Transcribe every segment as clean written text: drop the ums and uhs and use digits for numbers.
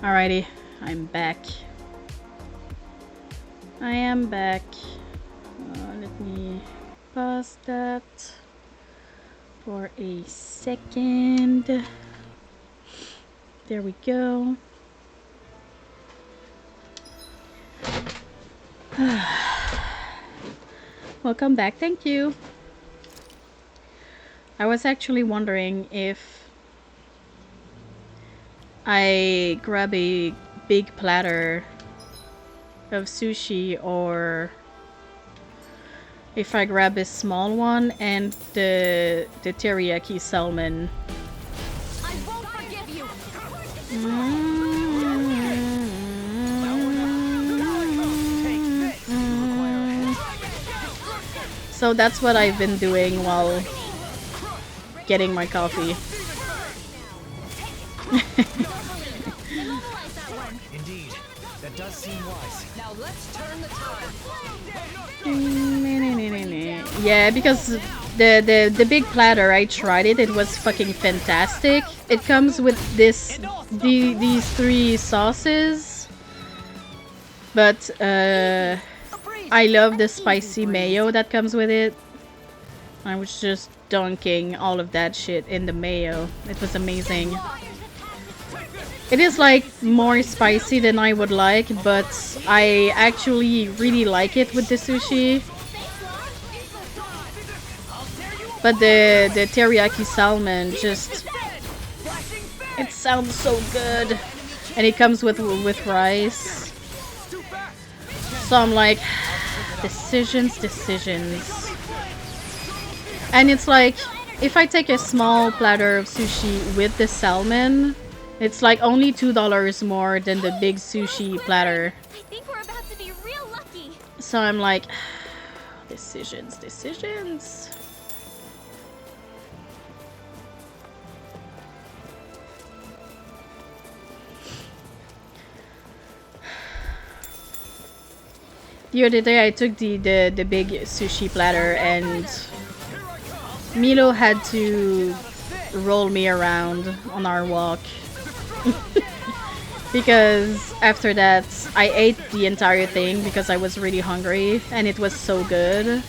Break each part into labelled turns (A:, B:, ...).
A: Alrighty, I'm back. I am back. Let me pause that for a second. There we go. Welcome back, thank you. I was actually wondering if I grab a big platter of sushi or if I grab a small one and the teriyaki salmon.
B: I won't forgive you.
A: So that's what I've been doing while getting my coffee.
C: Indeed, that does seem wise.
B: Now let's turn the tide.
A: Yeah, because the big platter, I tried it. It was fucking fantastic. It comes with these three sauces, but I love the spicy mayo that comes with it. I was just dunking all of that shit in the mayo. It was amazing. It is like more spicy than I would like, but I actually really like it with the sushi. But the teriyaki salmon just, it sounds so good, and it comes with rice. So I'm like, decisions. And it's like, if I take a small platter of sushi with the salmon, it's like only $2 more than the big sushi platter.
B: I think we're about to be real lucky.
A: So I'm like, decisions. The other day I took the big sushi platter and Milo had to roll me around on our walk. Because after that I ate the entire thing because I was really hungry and it was so good.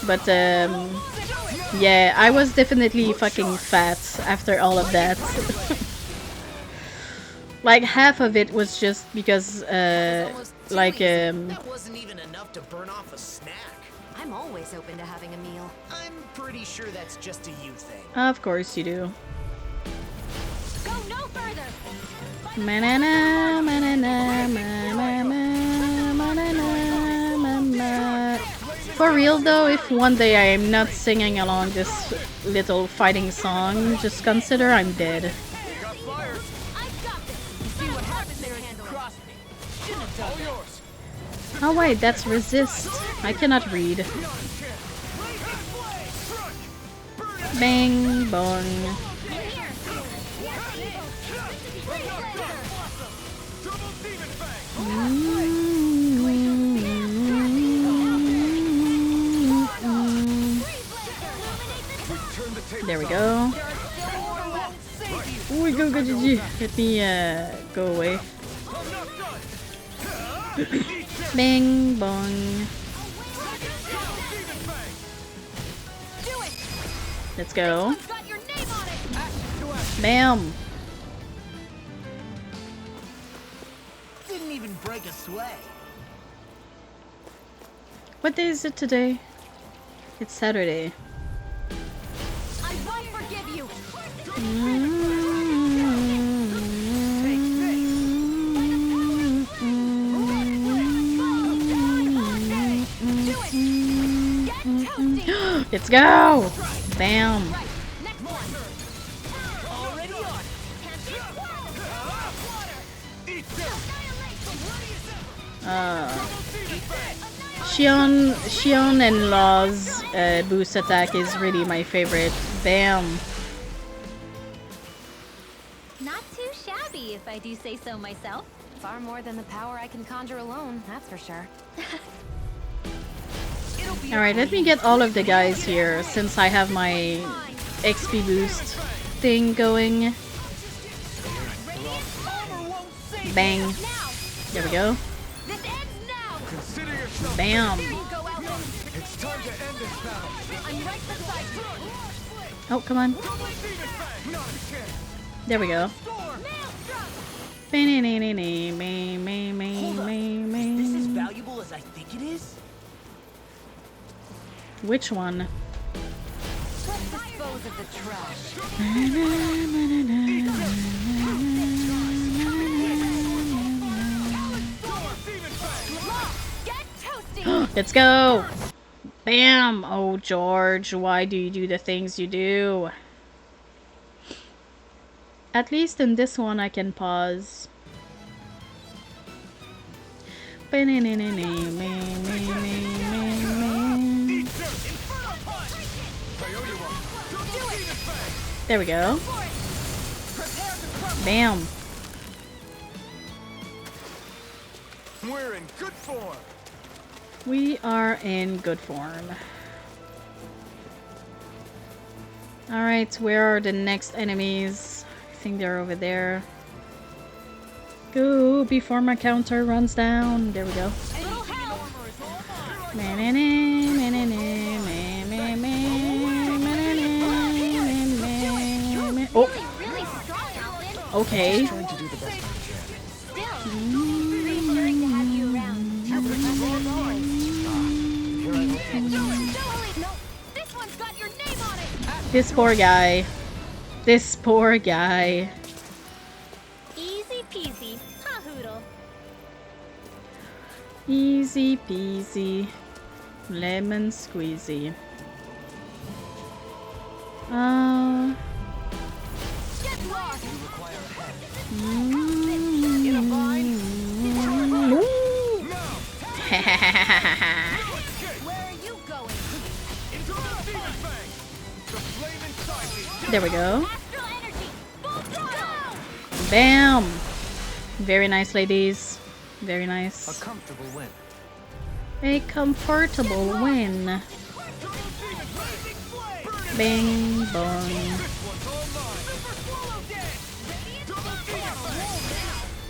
A: But yeah, I was definitely fucking fat after all of that. Like half of it was just because
C: That wasn't even enough to burn off a snack.
B: I'm always open to having a meal.
C: I'm pretty sure that's just a you thing.
A: Of course you do.
B: Go no further.
A: Ma-na-na, ma-na-na, ma-ma-ma, ma-na-na, ma-ma. For real though, if one day I am not singing along this little fighting song, just consider I'm dead.
B: I've got this. See what happens there, handle it.
A: Oh wait, that's resist. I cannot read. Bang, bong. There we go. Oh, go, GG. Let me go away. Bang, bong. Let's go.
B: Got your name on it.
A: Bam.
C: Didn't even break a sweat.
A: What day is it today? It's Saturday.
B: I won't forgive you.
A: Let's go! Bam!
B: Next one.
C: Already on.
A: Shion and Law's boost attack is really my favorite. Bam!
B: Not too shabby, if I do say so myself. Far more than the power I can conjure alone, that's for sure.
A: Alright, let me get all of the guys here since I have my XP boost thing going. Bang. There we go.
B: This ends now.
D: Consider yourself.
A: Bam.
B: Here you go, Alvin.
D: It's time to end this battle.
B: I'm right beside you.
A: Oh, come on.
D: Not a chance.
A: There we go.
B: Maelstrom.
C: Is this as valuable as I think it is?
A: Which one?
B: Let's dispose of the trash. Get toasty.
A: Let's go. Bam. Oh, George, why do you do the things you do? At least in this one I can pause. There we go. Bam.
D: We're in good form.
A: We are in good form. Alright, where are the next enemies? I think they're over there. Go before my counter runs down. There we go. Oh,
B: Really strong, Alvin.
A: okay.
D: Trying to do the best I can.
B: Still, reassuring to have you around.
D: Here I go.
B: No, this one's got your name on it.
A: This poor guy. This poor guy.
B: Easy peasy, ha hoodle.
A: Easy peasy. Lemon squeezy.
B: Get lost. Where are you going?
D: Into the demon fang. The flame inside me.
A: There we go.
B: Astral energy. Full throttle.
A: Bam! Very nice, ladies. Very
D: A
A: nice.
D: comfortable win.
A: A comfortable win. Bing bong.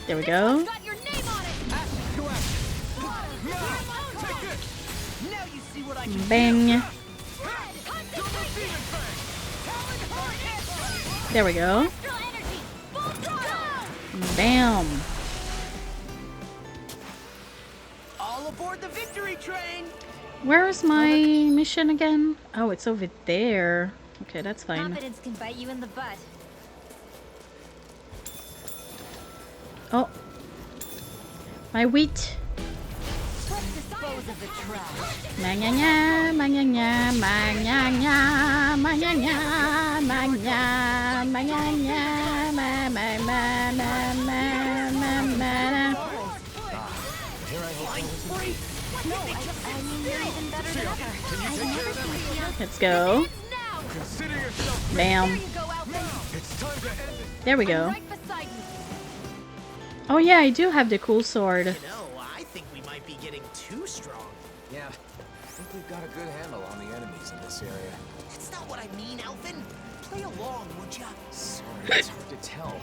A: There we go.
B: Got your name on it.
C: Now you see what I can
A: Bang. There we go.
B: Astral energy. Full throttle.
A: Bam.
C: all aboard the victory train.
A: Where is my mission again? Oh, it's over there. Okay, that's fine.
B: Confidence can bite you in the butt.
A: Oh. My wheat.
B: Let's dispose of the trash.
A: Manyanya, manyanya, manyanya, manyanya, manyanya, manyanya, ma ma ma ma ma ma ma. Let's go.
B: Now.
D: Consider yourself.
A: Bam.
B: Here you go, Alvin.
D: It's time to end it.
A: There we go.
B: Right beside you.
A: Oh yeah, I do have the cool sword.
C: You know, I think we might be getting too strong.
D: Yeah. I think we've got a good handle on the enemies in this area.
C: That's not what I mean, Alvin. Play along, would ya?
D: Sorry, it's hard to tell.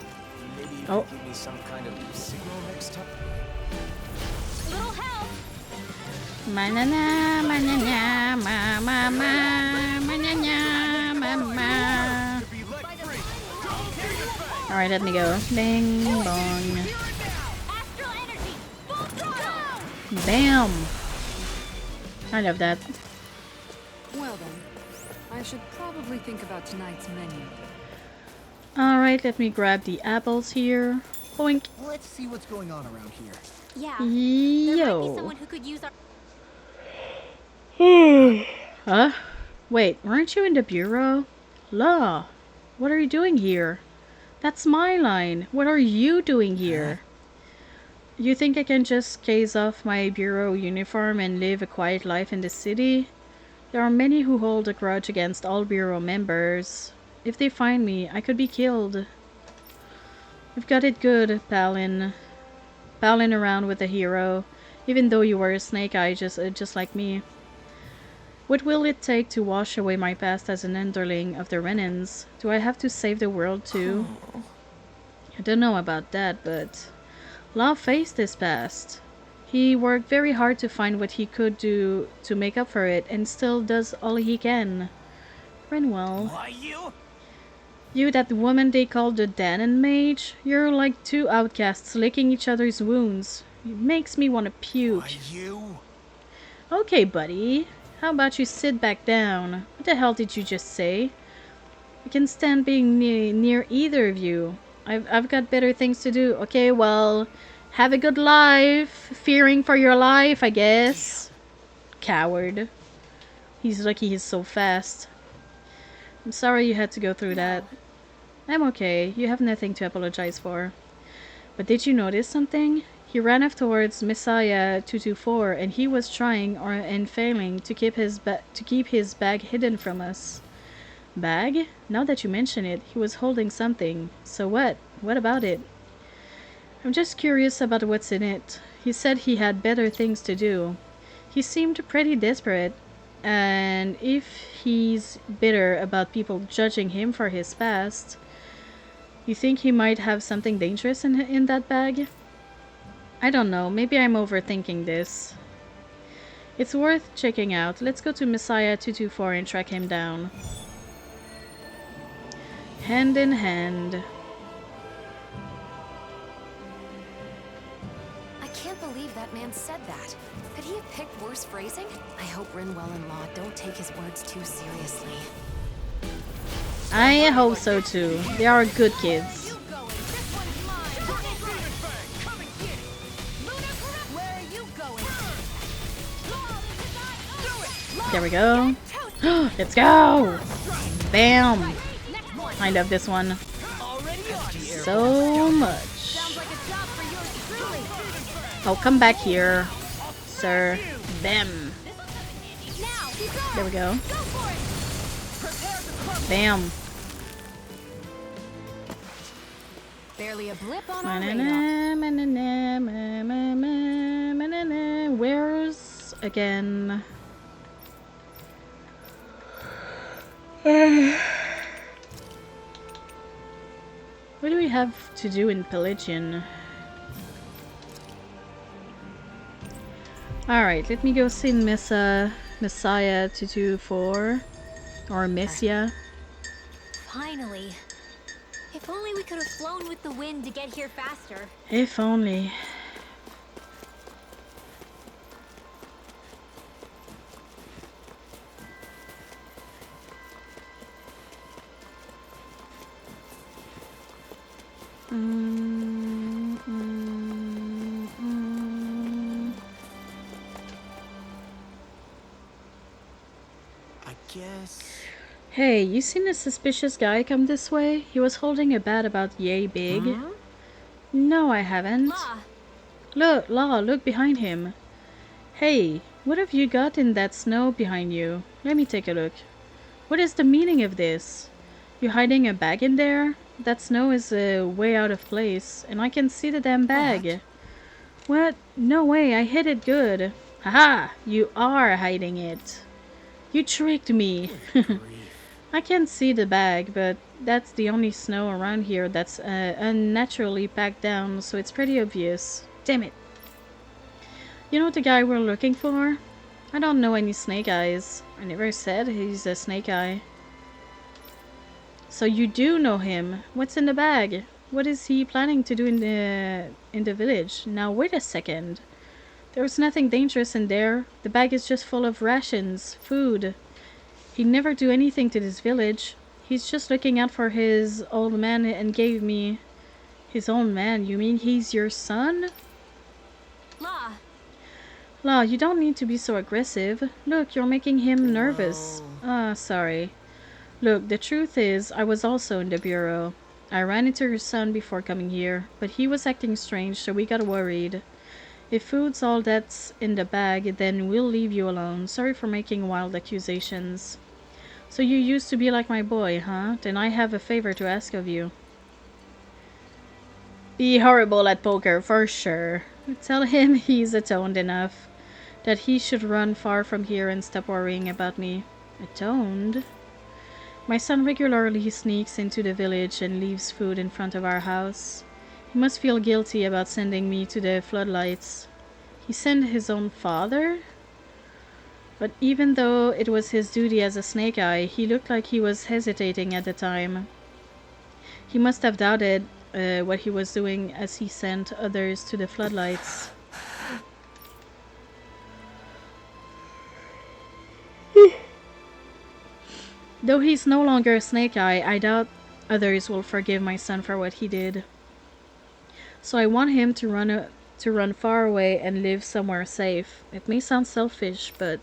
D: Maybe you
A: Oh.
D: can give me some kind of signal next time.
B: Little help.
A: Manana, manana, ma ma ma, manana, ma ma.
D: To be let free.
A: All right, let me go. Bing bong.
B: Astral energy. Full throttle.
A: Bam. I love that.
E: Well then, I should probably think about tonight's menu.
A: All right, let me grab the apples here. Boink.
F: Let's see what's going on around here.
B: Yeah. There might be
A: Yo.
B: someone who could use our.
A: Huh? Wait, weren't you in the bureau? La, what are you doing here? That's my line. What are you doing here? You think I can just case off my bureau uniform and live a quiet life in the city? There are many who hold a grudge against all bureau members. If they find me, I could be killed. You've got it good, Palin. Palin around with a hero, even though you were a snake eye just like me. What will it take to wash away my past as an underling of the Renans? Do I have to save the world too? I don't know about that, but Law faced his past. He worked very hard to find what he could do to make up for it, and still does all he can. Renwell.
C: Why you?
A: You, that woman they call the Danon Mage? You're like two outcasts licking each other's wounds. It makes me want to puke.
C: Why you?
A: Okay, buddy. How about you sit back down? What the hell did you just say? I can't stand being near either of you. I've got better things to do. Okay, well, have a good life. Fearing for your life, I guess. Coward. He's lucky he's so fast. I'm sorry you had to go through that. I'm okay. You have nothing to apologize for. But did you notice something? He ran off towards Messiah 224, and he was trying and failing to keep his bag hidden from us. Bag? Now that you mention it, he was holding something. So what? What about it? I'm just curious about what's in it. He said he had better things to do. He seemed pretty desperate. And if he's bitter about people judging him for his past, you think he might have something dangerous in that bag? I don't know, maybe I'm overthinking this. It's worth checking out. Let's go to Messiah 224 and track him down. Hand in hand.
B: I can't believe that man said that. Could he have picked worse phrasing? I hope Renwell and Law don't take his words too seriously.
A: I hope so too. They are good kids. There we go. Let's go! Bam! I love this one so much. Oh, come back here, sir. Bam. There we go. Bam.
B: Barely a blip on our radar.
A: Where's again? What do we have to do in Pelagian? Alright, let me go see Messiah 224 or Messia.
B: Finally. If only we could have flown with the wind to get here faster.
A: If only.
C: I guess.
A: Hey, you seen a suspicious guy come this way? He was holding a bat about yay big.
C: Huh?
A: No, I haven't.
B: Law.
A: Look behind him. Hey, what have you got in that snow behind you? Let me take a look. What is the meaning of this? You hiding a bag in there? That snow is way out of place, and I can see the damn bag. What? No way, I hid it good. Haha, you are hiding it. You tricked me. I can't see the bag, but that's the only snow around here that's unnaturally packed down, so it's pretty obvious. Damn it. You know the guy we're looking for? I don't know any snake eyes. I never said he's a snake eye. So you do know him. What's in the bag? What is he planning to do in the village? Now wait a second. There's nothing dangerous in there. The bag is just full of rations, food. He'd never do anything to this village. He's just looking out for his old man and gave me... His old man? You mean he's your son? Law, you don't need to be so aggressive. Look, you're making him nervous. Ah, sorry. Look, the truth is, I was also in the bureau. I ran into your son before coming here, but he was acting strange, so we got worried. If food's all that's in the bag, then we'll leave you alone. Sorry for making wild accusations. So you used to be like my boy, huh? Then I have a favor to ask of you. Be horrible at poker, for sure. Tell him he's atoned enough. That he should run far from here and stop worrying about me. Atoned? My son regularly sneaks into the village and leaves food in front of our house. He must feel guilty about sending me to the floodlights. He sent his own father? But even though it was his duty as a snake eye, he looked like he was hesitating at the time. He must have doubted what he was doing as he sent others to the floodlights. Though he's no longer a snake eye, I doubt others will forgive my son for what he did. So I want him to run far away and live somewhere safe. It may sound selfish, but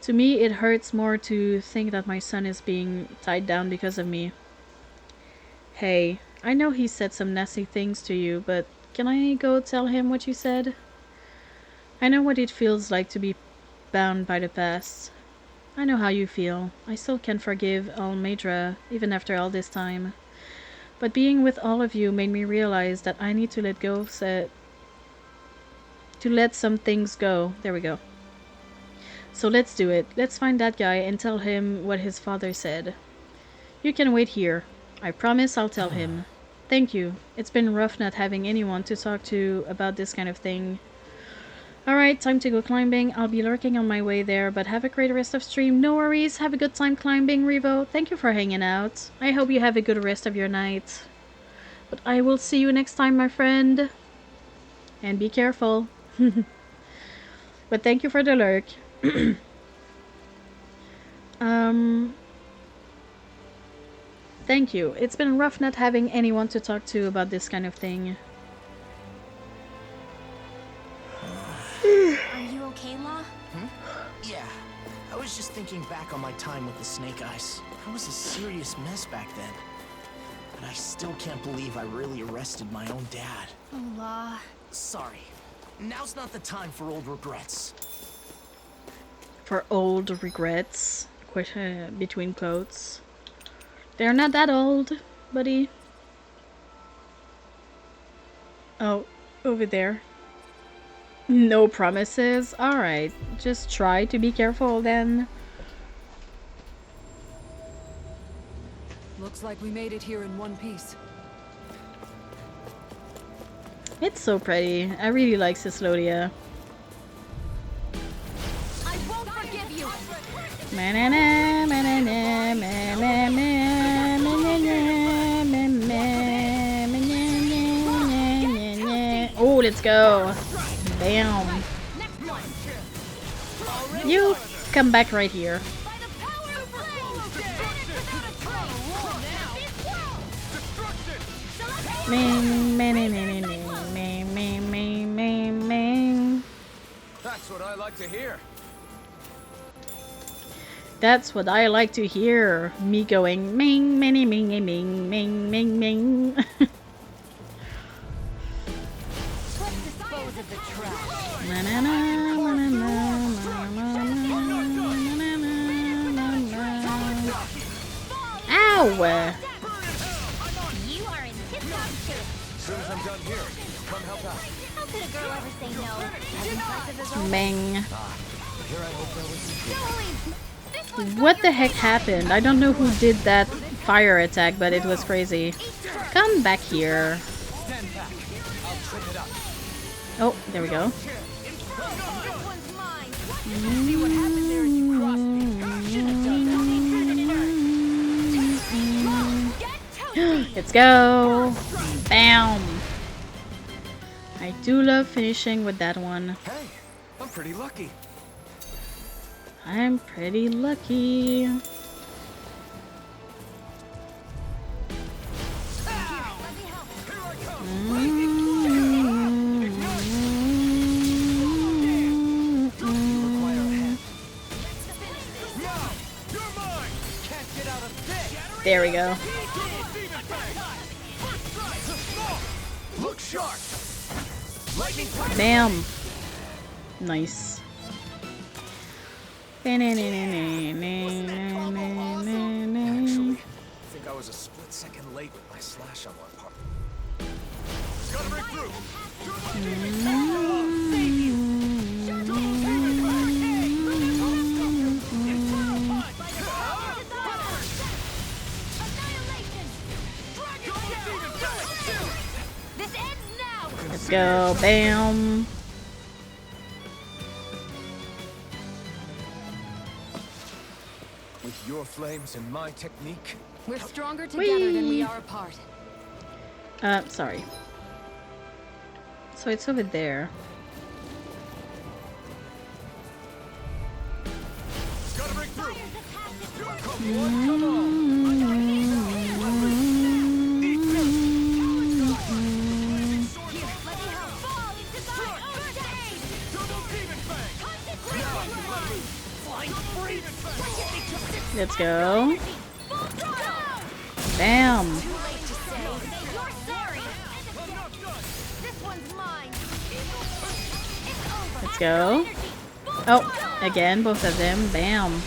A: to me it hurts more to think that my son is being tied down because of me. Hey, I know he said some nasty things to you, but can I go tell him what you said? I know what it feels like to be bound by the past. I know how you feel. I still can't forgive Almedra, even after all this time. But being with all of you made me realize that I need to let some things go. There we go. So let's do it. Let's find that guy and tell him what his father said. You can wait here. I promise I'll tell him. Thank you. It's been rough not having anyone to talk to about this kind of thing. Alright, time to go climbing. I'll be lurking on my way there, but have a great rest of stream. No worries. Have a good time climbing, Revo. Thank you for hanging out. I hope you have a good rest of your night. But I will see you next time, my friend. And be careful. But thank you for the lurk. Thank you. It's been rough not having anyone to talk to about this kind of thing.
B: Are you okay, Law?
C: Yeah. I was just thinking back on my time with the Snake Eyes. I was a serious mess back then. But I still can't believe I really arrested my own dad.
B: Oh, Law.
C: Sorry. Now's not the time for old regrets.
A: For old regrets, between quotes. They're not that old, buddy. Oh, over there. No promises? Alright, just try to be careful then.
E: Looks like we made it here in one piece.
A: It's so pretty. I really like Cyslodia.
B: I won't forgive you!
A: Oh, let's go. Bam. You come back right here.
D: That's what I like to hear.
A: That's what I like to hear. Me going ming, ming, ming, ming, ming, ming, ming, ming.
B: Let's dispose of the trash.
A: Ow!
B: You are in tip-top shape.
D: As soon as I'm done here, come help out.
B: How could a girl ever say no? As impressive as always.
A: Bang.
D: Here I hope that was
B: Joey, this one's
A: What the heck happened? I don't know who did that fire attack, but it was crazy. Come back here.
D: stand back. I'll trip it up.
A: Oh, there we go.
B: this one's mine.
D: See what happened there as you crossed me. Should have done that.
A: Let's go. Bam. I do love finishing with that one.
D: Hey, I'm pretty lucky.
A: I'm pretty lucky. There we go.
D: Look sharp. Lightning flash.
A: Bam. Nice.
D: Actually, I think I was a split second late with my slash on one part. Gotta break through.
A: Let's go. Bam.
D: With your flames and my technique,
B: We're stronger together than we
A: Whee!
B: are apart.
A: Sorry. So it's over there.
D: gotta break through.
A: Let's go. Bam. Let's go. Oh, again, both of them. Bam.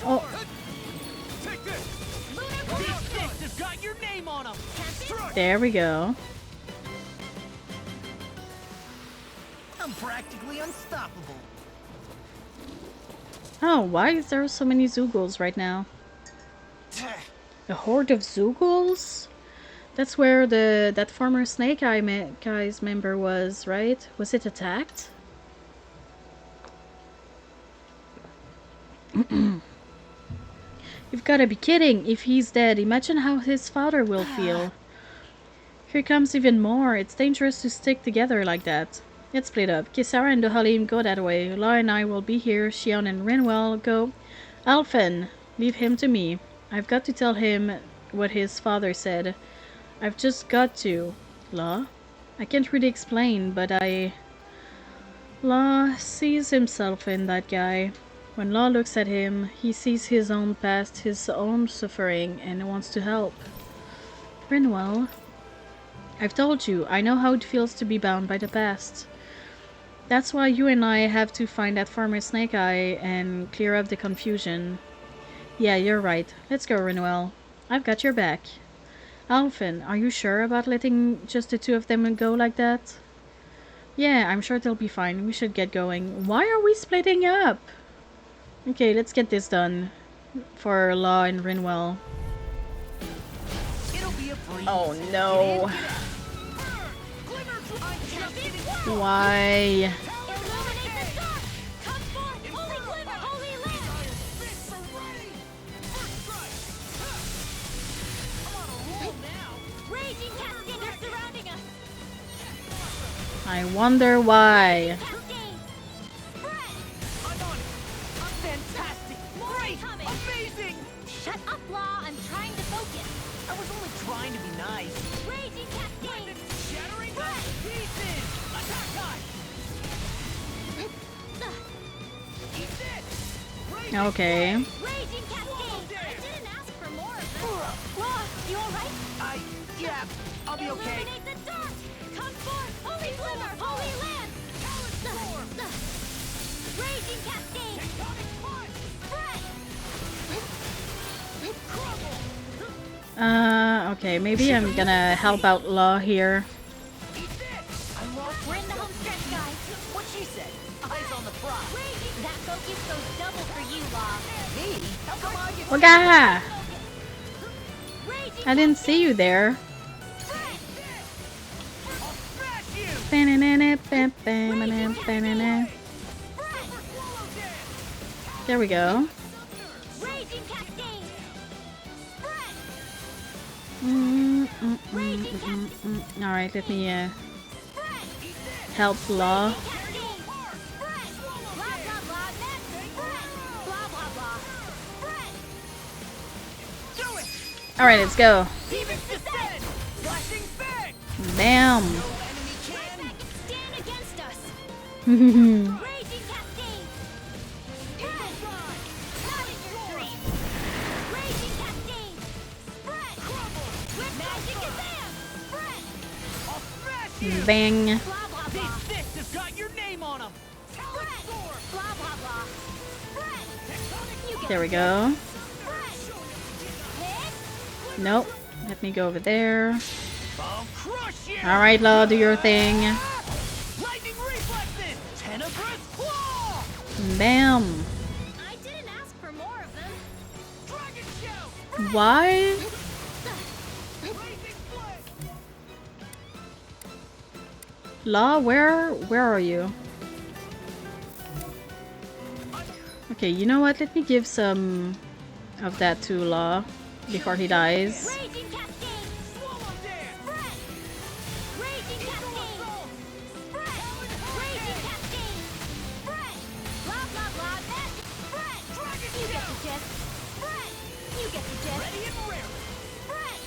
A: Oh, there we go.
C: I'm practically unstoppable.
A: Oh, why is there so many Zoogles right now? A horde of Zoogles? That's where that former Snake Eye guy's member was, right? Was it attacked? You've gotta be kidding. If he's dead, imagine how his father will feel. Here comes even more. It's dangerous to stick together like that. Let's split up. Kisara and Dohalim go that way. Law and I will be here. Shion and Rinwell go. Alphen, leave him to me. I've got to tell him what his father said. I've just got to. Law? I can't really explain, but Law sees himself in that guy. When Law looks at him, he sees his own past, his own suffering, and wants to help. Rinwell, I've told you, I know how it feels to be bound by the past. That's why you and I have to find that former Snake Eye and clear up the confusion. Yeah, you're right. Let's go, Rinwell. I've got your back. Alphen, are you sure about letting just the two of them go like that? Yeah, I'm sure they'll be fine. We should get going. Why are we splitting up? Okay, let's get this done. For Law and Rinwell. Oh no. Why? I wonder why.
C: Fantastic! Great! Amazing!
B: Shut up, Law. I'm trying to focus.
C: I was only trying to be nice.
B: Raging cascade.
C: Shattering to pieces! Attack time! Eat this!
A: Okay.
B: Raging cascade. I didn't ask for more of them. Law, you alright?
C: Yeah, I'll be okay.
B: Illuminate the dark. Come forth, holy glimmer, holy land. Raging cascade. Spread.
A: Okay, maybe I'm gonna help out Law here.
B: We're in the home stretch, guys.
C: What she said. Eyes on the prize.
B: That focus goes double for you, Law.
C: Me? How come I get
A: Waga!
B: Raging
A: I didn't see you there. There we go.
B: Raging cascade.
A: Alright, let me help Law. Alright, let's go. Bam.
B: Stand against us.
A: Alright,
B: Raging cascade. Spread. Not in your dreams. Raging cascade. Spread. With magic advance. Spread.
A: bang.
B: Blah blah blah.
C: This has got your name on them.
B: Spread. Blah blah blah. Spread. You get
A: There we go.
B: spread. Hit.
A: Nope. Let me go over there.
C: I'll crush you.
A: Alright, Law, do your thing.
C: Lightning reflexes. Tenebrous claw.
A: Bam.
B: I didn't ask for more of them.
C: Dragon show.
A: Why? Law, where are you? Okay, you know what? Let me give some of that to Law before he dies.
G: Raging Cascade! Spread! Raging Cascade! Spread! Raging Cascade! Spread! Blah blah blah! Spread! You get the gist! Spread! You get the gist! Ready and rare! Spread!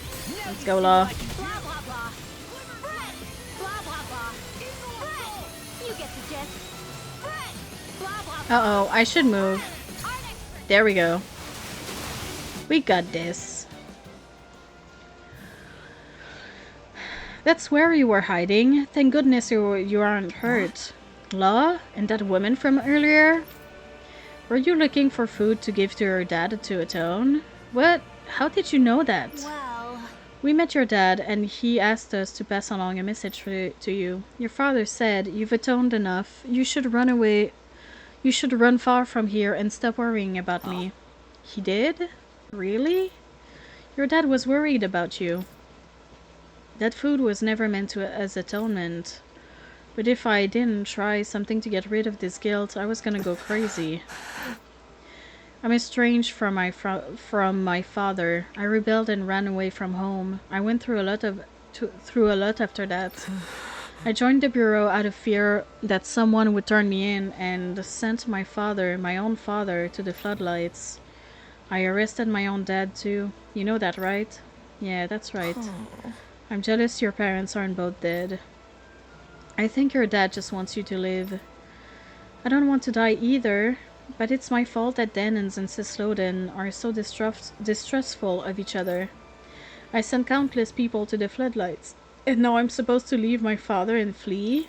A: Let's go, Law.
G: Blah blah blah! Spread! Blah blah blah! Spread! You get the gist! Spread! Blah blah blah!
A: Uh-oh, I should move. There we go. We got this. That's where you were hiding. Thank goodness you aren't hurt. Law? And that woman from earlier? Were you looking for food to give to your dad to atone? What? How did you know that?
G: Well,
A: We met your dad and he asked us to pass along a message to you. Your father said, "You've atoned enough. You should run away. You should run far from here and stop worrying about me." He did? Really? Your dad was worried about you. That food was never meant to as atonement. But if I didn't try something to get rid of this guilt, I was gonna go crazy. I'm estranged from my father. I rebelled and ran away from home. I went through a lot after that. I joined the bureau out of fear that someone would turn me in and sent my own father, to the floodlights. I arrested my own dad too. You know that, right? Yeah, that's right. I'm jealous your parents aren't both dead. I think your dad just wants you to live. I don't want to die either, but it's my fault that Denons and Cisloden are so distrustful of each other. I sent countless people to the floodlights, and now I'm supposed to leave my father and flee?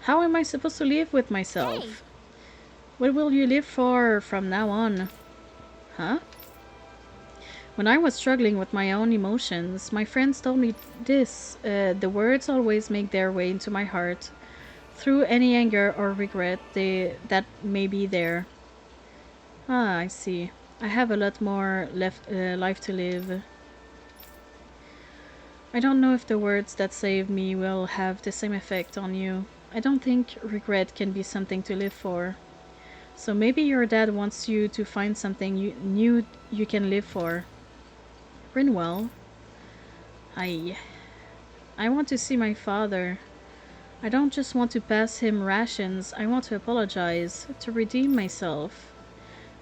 A: How am I supposed to live with myself?
G: Hey.
A: What will you live for from now on? Huh? When I was struggling with my own emotions, my friends told me this. The words always make their way into my heart. Through any anger or regret that may be there. Ah, I see. I have a lot more life to live. I don't know if the words that saved me will have the same effect on you. I don't think regret can be something to live for. So maybe your dad wants you to find something new you can live for. Rinwell. I want to see my father. I don't just want to pass him rations, I want to apologize, to redeem myself.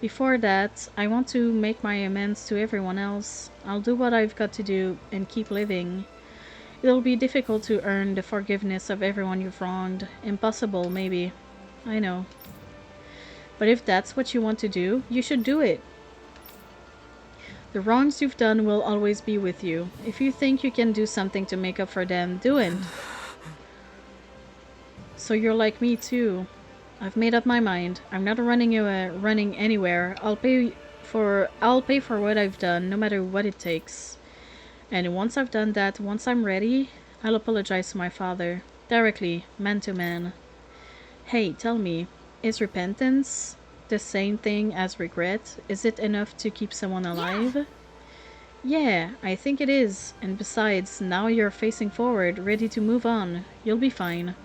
A: Before that, I want to make my amends to everyone else. I'll do what I've got to do and keep living. It'll be difficult to earn the forgiveness of everyone you've wronged. Impossible, maybe. I know. But if that's what you want to do, you should do it. The wrongs you've done will always be with you. If you think you can do something to make up for them, do it. So you're like me too. I've made up my mind. I'm not running anywhere. I'll pay for what I've done, no matter what it takes. And once I've done that, once I'm ready, I'll apologize to my father. Directly, man to man. Hey, tell me, is repentance the same thing as regret? Is it enough to keep someone alive? Yeah, I think it is. And besides, now you're facing forward, ready to move on. You'll be fine.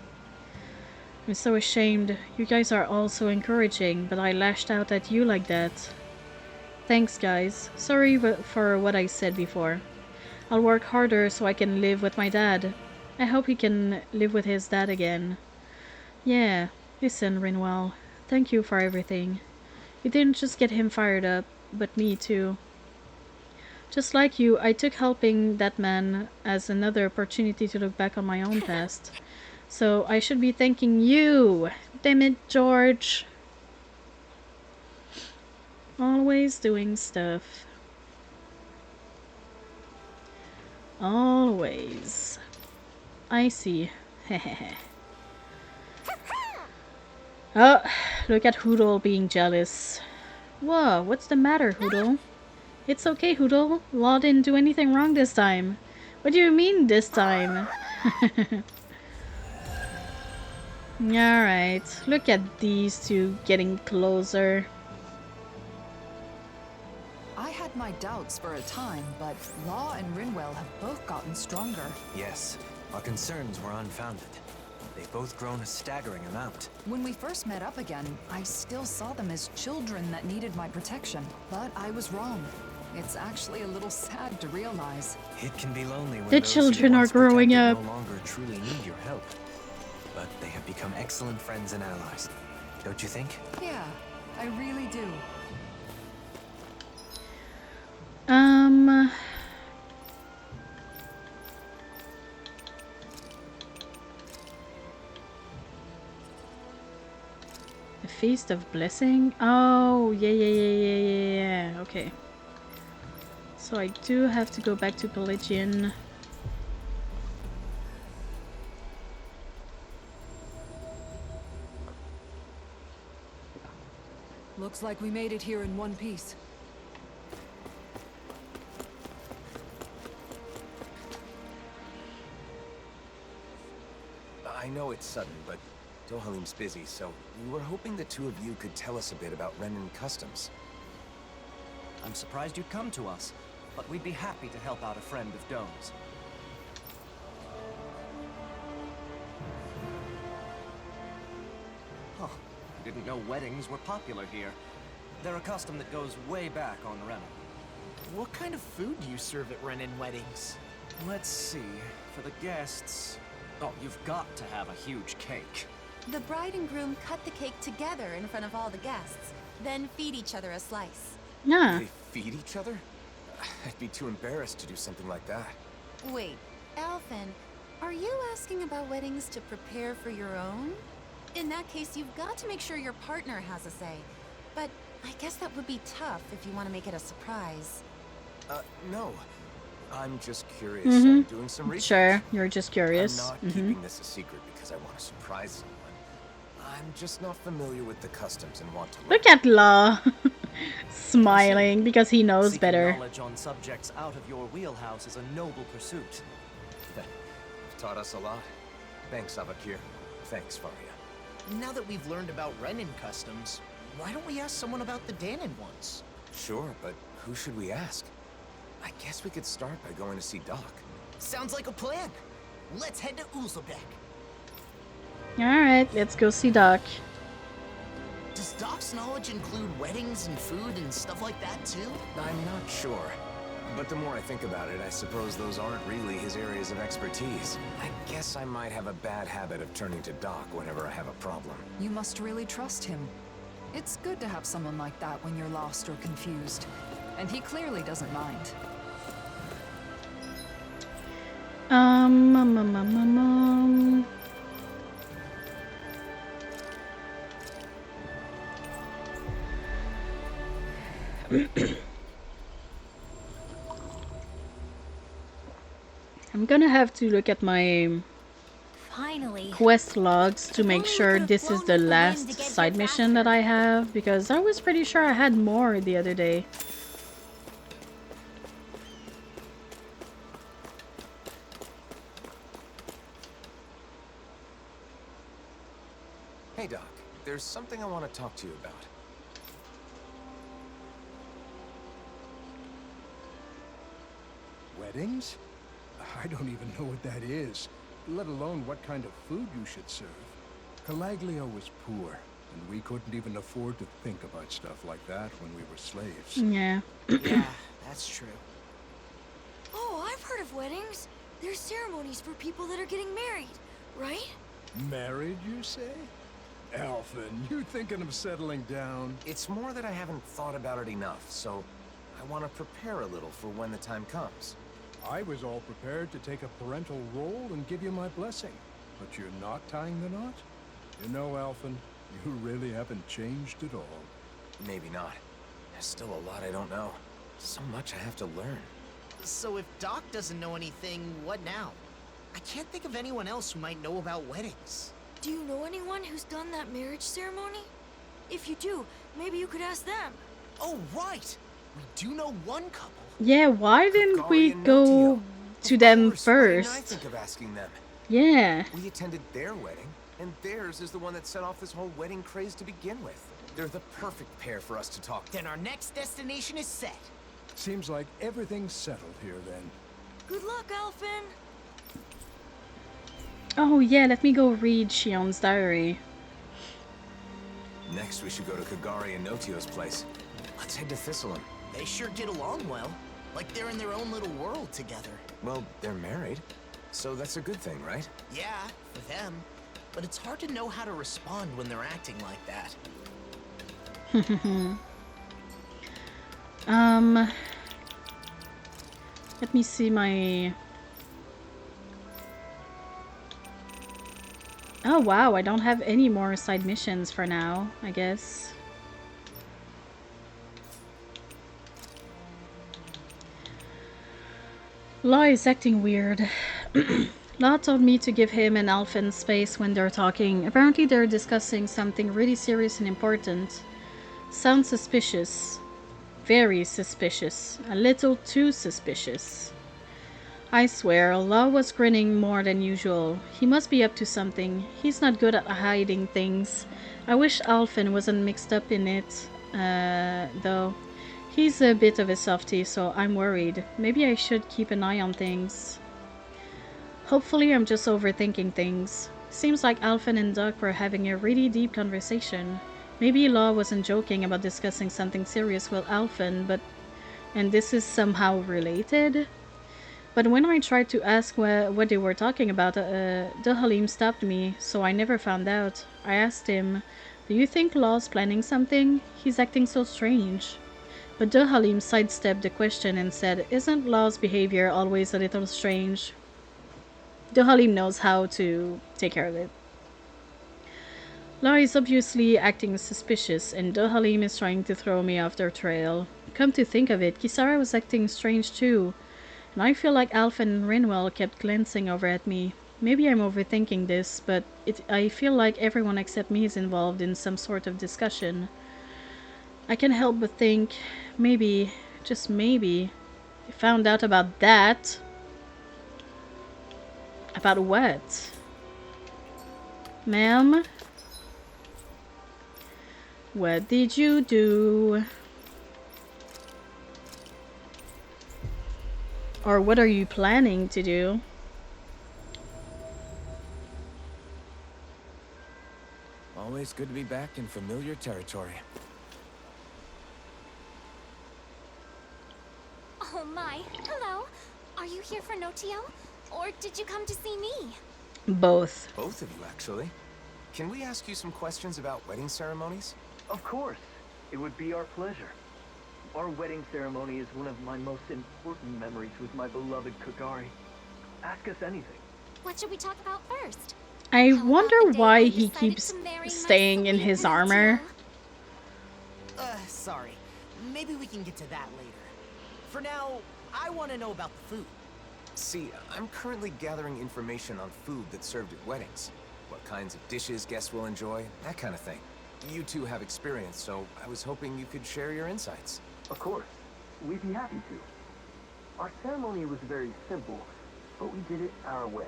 A: I'm so ashamed. You guys are all so encouraging, but I lashed out at you like that. Thanks, guys. Sorry for what I said before. I'll work harder so I can live with my dad. I hope he can live with his dad again. Yeah, listen, Rinwell. Thank you for everything. You didn't just get him fired up, but me too. Just like you, I took helping that man as another opportunity to look back on my own past. So I should be thanking you. Damn it, George. Always doing stuff. Always. I see. Oh, look at Hoodle being jealous. Whoa, what's the matter, Hoodle? It's okay, Hoodle. Law didn't do anything wrong this time. What do you mean, this time? Alright, look at these two getting closer.
E: I had had my doubts for a time, but Law and Rinwell have both gotten stronger.
D: Yes, our concerns were unfounded. They've both grown a staggering amount.
E: When we first met up again, I still saw them as children that needed my protection. But I was wrong. It's actually a little sad to realize.
D: It can be lonely when
A: The
D: those who
A: children
D: you
A: are
D: once
A: growing
D: protected
A: up.
D: no longer truly need your help. But they have become excellent friends and allies. Don't you think?
E: Yeah, I really do.
A: The Feast of Blessing? Oh, yeah. Okay. So I do have to go back to Pelagian.
E: Looks like we made it here in one piece.
D: I know it's sudden, but Dohalim's busy, so we were hoping the two of you could tell us a bit about Renin Customs.
H: I'm surprised you'd come to us, but we'd be happy to help out a friend of Dome's. Oh, I didn't know weddings were popular here. They're a custom that goes way back on Renin.
C: What kind of food do you serve at Renin weddings?
H: Let's see, for the guests... Oh, you've got to have a huge cake.
B: The bride and groom cut the cake together in front of all the guests, then feed each other a slice.
A: Yeah.
D: They feed each other? I'd be too embarrassed to do something like that.
B: Wait, Alphen, are you asking about weddings to prepare for your own? In that case, you've got to make sure your partner has a say. But I guess that would be tough if you want to make it a surprise.
D: No. I'm just curious. I'm doing some research.
A: Sure, you're just curious.
D: I'm not keeping this a secret because I want to surprise someone. I'm just not familiar with the customs and want to learn.
A: Look at Law smiling because he knows
H: Seeking
A: better.
H: knowledge on subjects out of your wheelhouse is a noble pursuit.
D: You've taught us a lot. Thanks, Avakir. Thanks, Varia.
C: Now that we've learned about Renin customs, why don't we ask someone about the Danon ones?
D: Sure, but who should we ask? I guess we could start by going to see Doc.
C: Sounds like a plan. Let's head to Uzlebek.
A: Alright, let's go see Doc.
C: Does Doc's knowledge include weddings and food and stuff like that too?
D: I'm not sure. But the more I think about it, I suppose those aren't really his areas of expertise. I guess I might have a bad habit of turning to Doc whenever I have a problem.
E: You must really trust him. It's good to have someone like that when you're lost or confused. And he clearly doesn't mind.
A: I'm gonna have to look at my
G: Finally.
A: quest logs to make sure this is the last side mission that I have, because I was pretty sure I had more the other day.
D: Hey, Doc. There's something I want to talk to you about.
F: Weddings? I don't even know what that is, let alone what kind of food you should serve. Calaglio was poor, and we couldn't even afford to think about stuff like that when we were slaves.
A: Yeah.
C: Yeah, that's true.
G: Oh, I've heard of weddings. They're ceremonies for people that are getting married, right?
F: Married, you say? Alphen, you thinking of settling down?
D: It's more that I haven't thought about it enough, so I want to prepare a little for when the time comes.
F: I was all prepared to take a parental role and give you my blessing. But you're not tying the knot? You know, Alphen, you really haven't changed at all.
D: Maybe not. There's still a lot I don't know. So much I have to learn.
C: So if Doc doesn't know anything, what now? I can't think of anyone else who might know about weddings.
G: Do you know anyone who's done that marriage ceremony? If you do, maybe you could ask them.
C: Oh, right! We do know one couple.
A: Yeah, why didn't we
D: Golly and
A: go
D: Notio.
A: to
D: Of
A: them
D: course, why didn't I
A: first?
D: think of asking them.
A: Yeah.
D: We attended their wedding, and theirs is the one that set off this whole wedding craze to begin with. They're the perfect pair for us to talk to.
C: Then our next destination is set.
F: Seems like everything's settled here then.
G: Good luck, Alphen.
A: Oh yeah, let me go read Shion's diary.
D: Next, we should go to Kagari and Notio's place. Let's head to Thistleum.
C: They sure get along well. Like they're in their own little world together.
D: Well, they're married, so that's a good thing, right?
C: Yeah, for them. But it's hard to know how to respond when they're acting like that.
A: Let me see my... Oh wow, I don't have any more side missions for now, I guess. Law is acting weird. Law told me to give him and Alphen space when they're talking. Apparently they're discussing something really serious and important. Sounds suspicious. Very suspicious. A little too suspicious. I swear, Law was grinning more than usual. He must be up to something. He's not good at hiding things. I wish Alphen wasn't mixed up in it, though. He's a bit of a softie, so I'm worried. Maybe I should keep an eye on things. Hopefully I'm just overthinking things. Seems like Alphen and Doc were having a really deep conversation. Maybe Law wasn't joking about discussing something serious with Alphen, and this is somehow related? But when I tried to ask what they were talking about, Duhalim stopped me, so I never found out. I asked him, "Do you think Law's planning something? He's acting so strange." But Duhalim sidestepped the question and said, "Isn't Law's behavior always a little strange?" Duhalim knows how to take care of it. Law is obviously acting suspicious, and Duhalim is trying to throw me off their trail. Come to think of it, Kisara was acting strange too. And I feel like Alphen and Rinwell kept glancing over at me. Maybe I'm overthinking this, but I feel like everyone except me is involved in some sort of discussion. I can't help but think, maybe, just maybe, they found out about that. About what? Ma'am? What did you do? Or what are you planning to do?
D: Always good to be back in familiar territory.
G: Oh my, hello. Are you here for Notio? Or did you come to see me?
A: Both.
D: Both of you, actually. Can we ask you some questions about wedding ceremonies?
I: Of course. It would be our pleasure. Our wedding ceremony is one of my most important memories with my beloved Kagari. Ask us anything.
G: What should we talk about first?
A: I
G: How about
A: wonder
G: the day
A: why
G: we
A: he
G: decided
A: keeps
G: to marry my
A: staying in
G: sweet
A: his armor.
G: Notio?
C: Sorry. Maybe we can get to that later. For now, I want to know about the food.
D: See, I'm currently gathering information on food that's served at weddings. What kinds of dishes guests will enjoy, that kind of thing. You two have experience, so I was hoping you could share your insights.
I: Of course. We'd be happy to. Our ceremony was very simple, but we did it our way.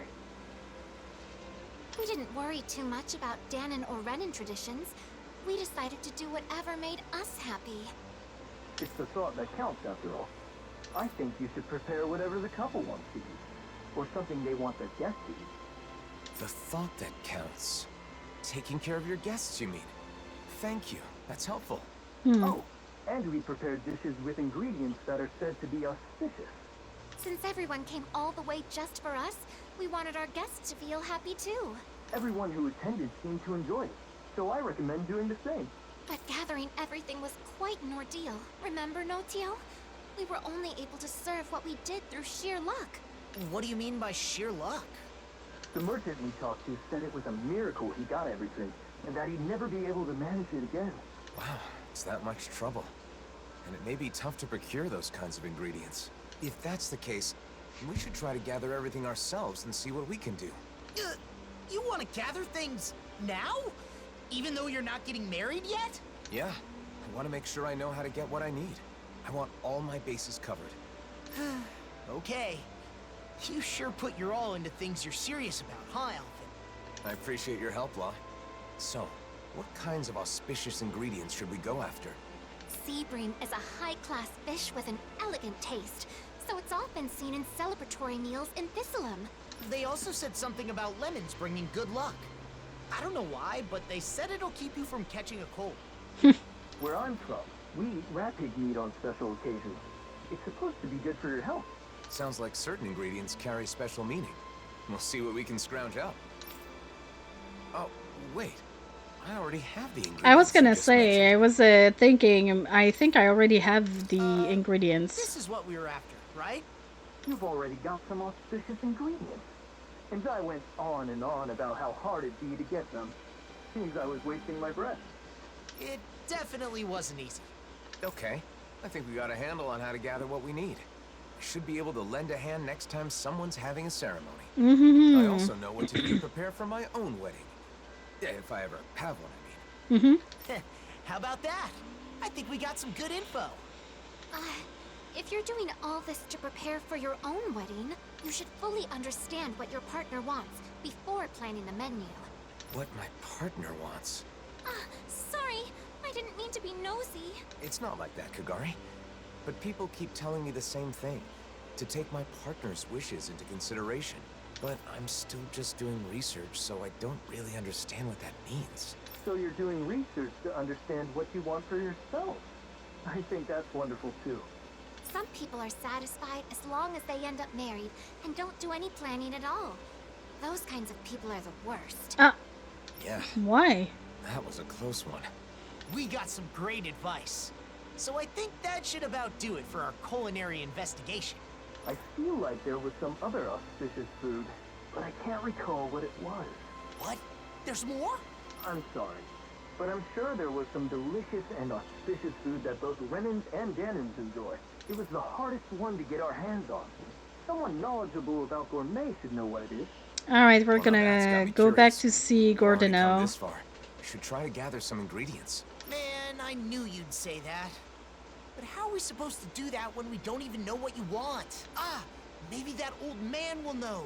G: We didn't worry too much about Danon or Renan traditions. We decided to do whatever made us happy.
I: It's the thought that counts, after all. I think you should prepare whatever the couple wants to eat, or something they want their guests to eat.
D: The thought that counts. Taking care of your guests, you mean? Thank you. That's helpful.
I: Oh, and we prepared dishes with ingredients that are said to be auspicious.
G: Since everyone came all the way just for us, we wanted our guests to feel happy too.
I: Everyone who attended seemed to enjoy it, so I recommend doing the same.
G: But gathering everything was quite an ordeal. Remember, Notio? We were only able to serve what we did through sheer luck.
C: What do you mean by sheer luck?
I: The merchant we talked to said it was a miracle he got everything, and that he'd never be able to manage it again.
D: Wow, it's that much trouble. And it may be tough to procure those kinds of ingredients. If that's the case, we should try to gather everything ourselves and see what we can do.
C: You want to gather things now? Even though you're not getting married yet?
D: Yeah, I want to make sure I know how to get what I need. I want all my bases covered.
C: Okay. You sure put your all into things you're serious about, huh, Alphen?
D: I appreciate your help, Law. So, what kinds of auspicious ingredients should we go after?
G: sea bream is a high-class fish with an elegant taste, so it's often seen in celebratory meals in Thistleum.
C: They also said something about lemons bringing good luck. I don't know why, but they said it'll keep you from catching a cold.
I: Where I'm from, we eat rat pig meat on special occasions. It's supposed to be good for your health.
D: Sounds like certain ingredients carry special meaning. We'll see what we can scrounge up. Oh, wait. I already have the ingredients.
A: I was
D: you
A: gonna
D: just
A: say,
D: mentioned.
A: I was thinking, I think I already have the ingredients.
C: This is what we were after, right?
I: You've already got some auspicious ingredients. And I went on and on about how hard it'd be to get them. Seems I was wasting my breath.
C: It definitely wasn't easy.
D: Okay. I think we got a handle on how to gather what we need. I should be able to lend a hand next time someone's having a ceremony. I also know what to do to prepare for my own wedding. Yeah, if I ever have one, I mean.
C: How about that? I think we got some good info.
G: If you're doing all this to prepare for your own wedding, you should fully understand what your partner wants before planning the menu.
D: What my partner wants.
G: Sorry, I didn't mean to be nosy.
D: It's not like that, Kagari. But people keep telling me the same thing. To take my partner's wishes into consideration. But I'm still just doing research, so I don't really understand what that means.
I: So you're doing research to understand what you want for yourself. I think that's wonderful too.
G: Some people are satisfied as long as they end up married and don't do any planning at all. Those kinds of people are the worst.
D: Yeah,
A: Why?
D: that was a close one.
C: We got some great advice. So I think that should about do it for our culinary investigation.
I: I feel like there was some other auspicious food, but I can't recall what it was.
C: What? There's more?
I: I'm sorry, but I'm sure there was some delicious and auspicious food that both Renans and Danans enjoy. It was the hardest one to get our hands on. Someone knowledgeable about gourmet should know what it is.
A: Alright, we're
D: Well, now that's got
A: gonna
D: me
A: go back
D: curious.
A: to see
D: We've already come
A: Gordano.
D: this far. We should try to gather some ingredients.
C: Man, I knew you'd say that. But how are we supposed to do that when we don't even know what you want? Maybe that old man will know.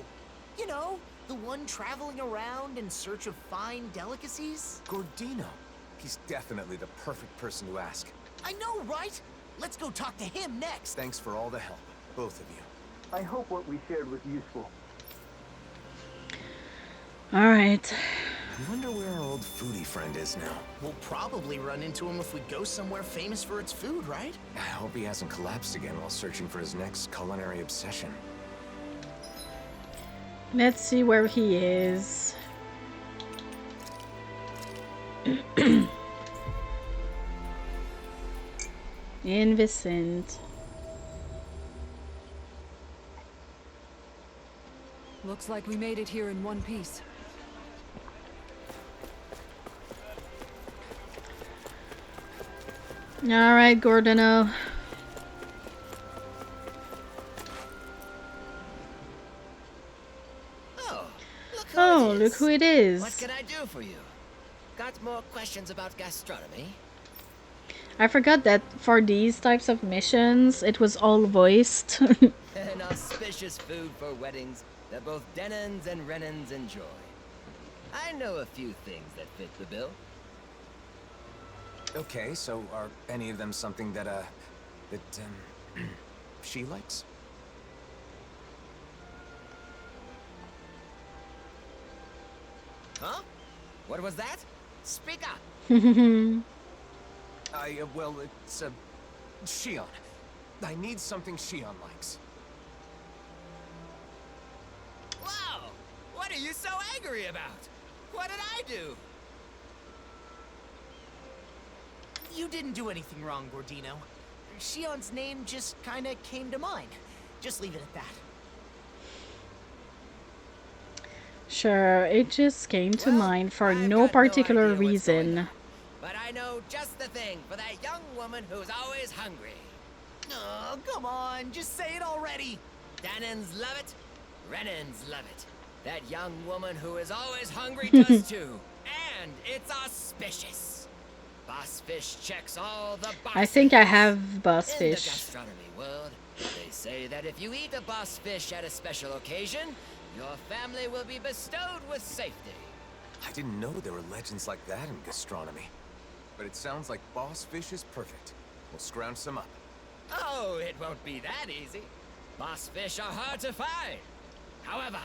C: You know, the one traveling around in search of fine delicacies?
D: Gordino. He's definitely the perfect person to ask.
C: I know, right? Let's go talk to him next.
D: Thanks for all the help, both of you.
I: I hope what we shared was useful.
A: Alright.
D: I wonder where our old foodie friend is now.
C: We'll probably run into him if we go somewhere famous for its food, right?
D: I hope he hasn't collapsed again while searching for his next culinary obsession.
A: Let's see where he is. In Vicent.
E: Looks like we made it here in one piece.
A: Alright, Gordano. Oh, look who it is.
J: What can I do for you? Got more questions about gastronomy?
A: I forgot that for these types of missions, it was all voiced.
J: An auspicious food for weddings that both Denons and Renans enjoy. I know a few things that fit the bill.
D: Okay, so are any of them something that, she likes?
J: Huh? What was that? Speak up!
D: Well, it's, Shion. I need something Shion likes.
J: Wow! What are you so angry about? What did I do?
C: You didn't do anything wrong, Gordino. Shion's name just kinda came to mind. Just leave it at that.
A: Sure, it just came to
J: Well,
A: mind for
J: I've
A: no
J: got
A: particular
J: idea what's going
A: reason.
J: on, but I know just the thing for that young woman who's always hungry.
C: Oh, come on, just say it already.
J: Danons love it, Renans love it. That young woman who is always hungry does too. And it's auspicious. Boss Fish checks all the boxes.
A: I think I have
J: In the
A: Bossfish.
J: gastronomy world, they say that if you eat a boss fish at a special occasion, your family will be bestowed with safety.
D: I didn't know there were legends like that in gastronomy. But it sounds like Boss Fish is perfect. We'll scrounge some up.
J: Oh, it won't be that easy. Boss fish are hard to find. However,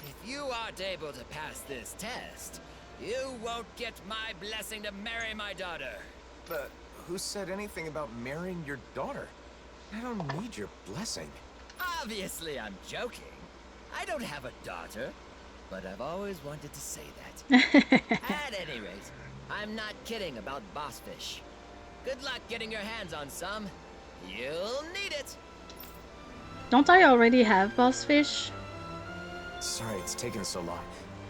J: if you aren't able to pass this test, you won't get my blessing to marry my daughter.
D: But who said anything about marrying your daughter? I don't need your blessing.
J: Obviously, I'm joking. I don't have a daughter, but I've always wanted to say that. At any rate, I'm not kidding about boss fish. Good luck getting your hands on some. You'll need it.
A: Don't I already have boss fish?
D: Sorry it's taken so long,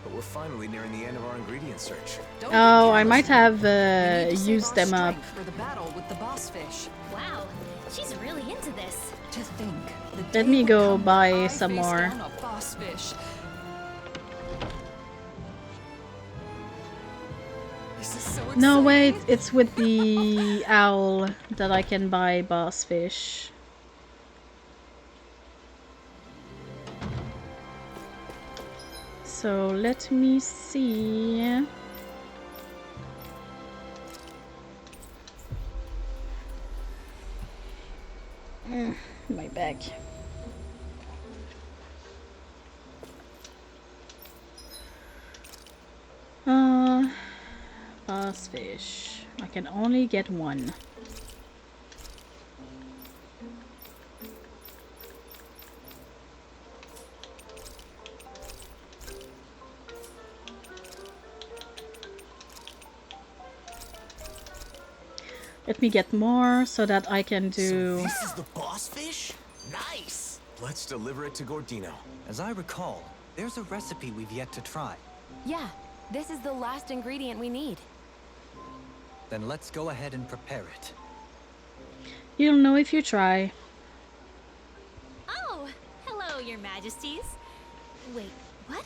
D: but we're finally nearing the end of our ingredient search.
E: Don't get
A: Oh, I
E: careless.
A: might have
E: We need to save
A: used
E: our
A: them up.
E: strength for the battle with the boss fish.
G: Wow, she's really into this.
E: To think, the
A: Let
E: day
A: me
E: would
A: go
E: come
A: buy
E: when I
A: some
E: face
A: more.
E: down a boss fish. This is so exciting.
A: No, wait, it's with the owl that I can buy boss fish. So let me see. My bag. Boss fish. I can only get one. Let me get more so that I can do.
C: This is the boss fish? Nice!
D: Let's deliver it to Gordino.
H: As I recall, there's a recipe we've yet to try.
K: Yeah, this is the last ingredient we need.
H: Then let's go ahead and prepare it.
A: You'll know if you try.
G: Oh, hello, your majesties. Wait, what?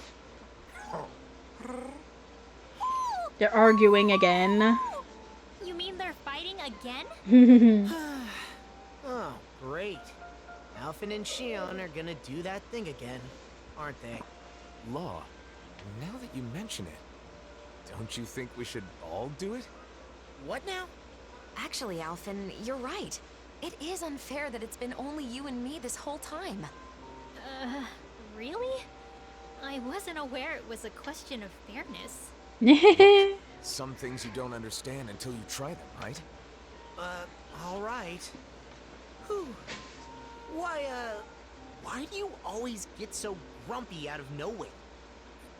A: They're arguing again.
G: You mean they're fighting again?
C: Oh, great. Alphen and Shion are gonna do that thing again, aren't they?
D: Law, now that you mention it, don't you think we should all do it?
C: What now?
K: Actually, Alphen, you're right. It is unfair that it's been only you and me this whole time.
G: Really? I wasn't aware it was a question of fairness.
D: Some things you don't understand until you try them, right?
C: Alright. Whew. Why do you always get so grumpy out of nowhere?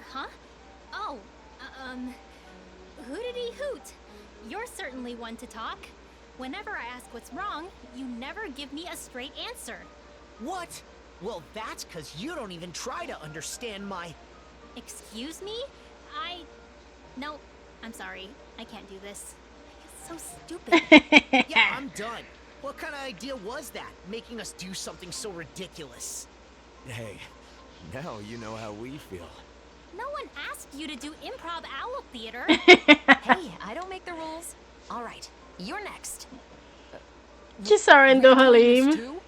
G: Huh? Oh, hootity hoot. You're certainly one to talk. Whenever I ask what's wrong, you never give me a straight answer.
C: What? Well, that's 'cause you don't even try to understand my...
G: Excuse me? No, I'm sorry. I can't do this. It's so stupid.
C: Yeah, I'm done. What kind of idea was that, making us do something so ridiculous?
D: Hey, now you know how we feel.
G: No one asked you to do improv owl theater.
K: Hey, I don't make the rules. All right, you're next.
A: Kisarendo
E: We're doing this
A: Halim.
E: too?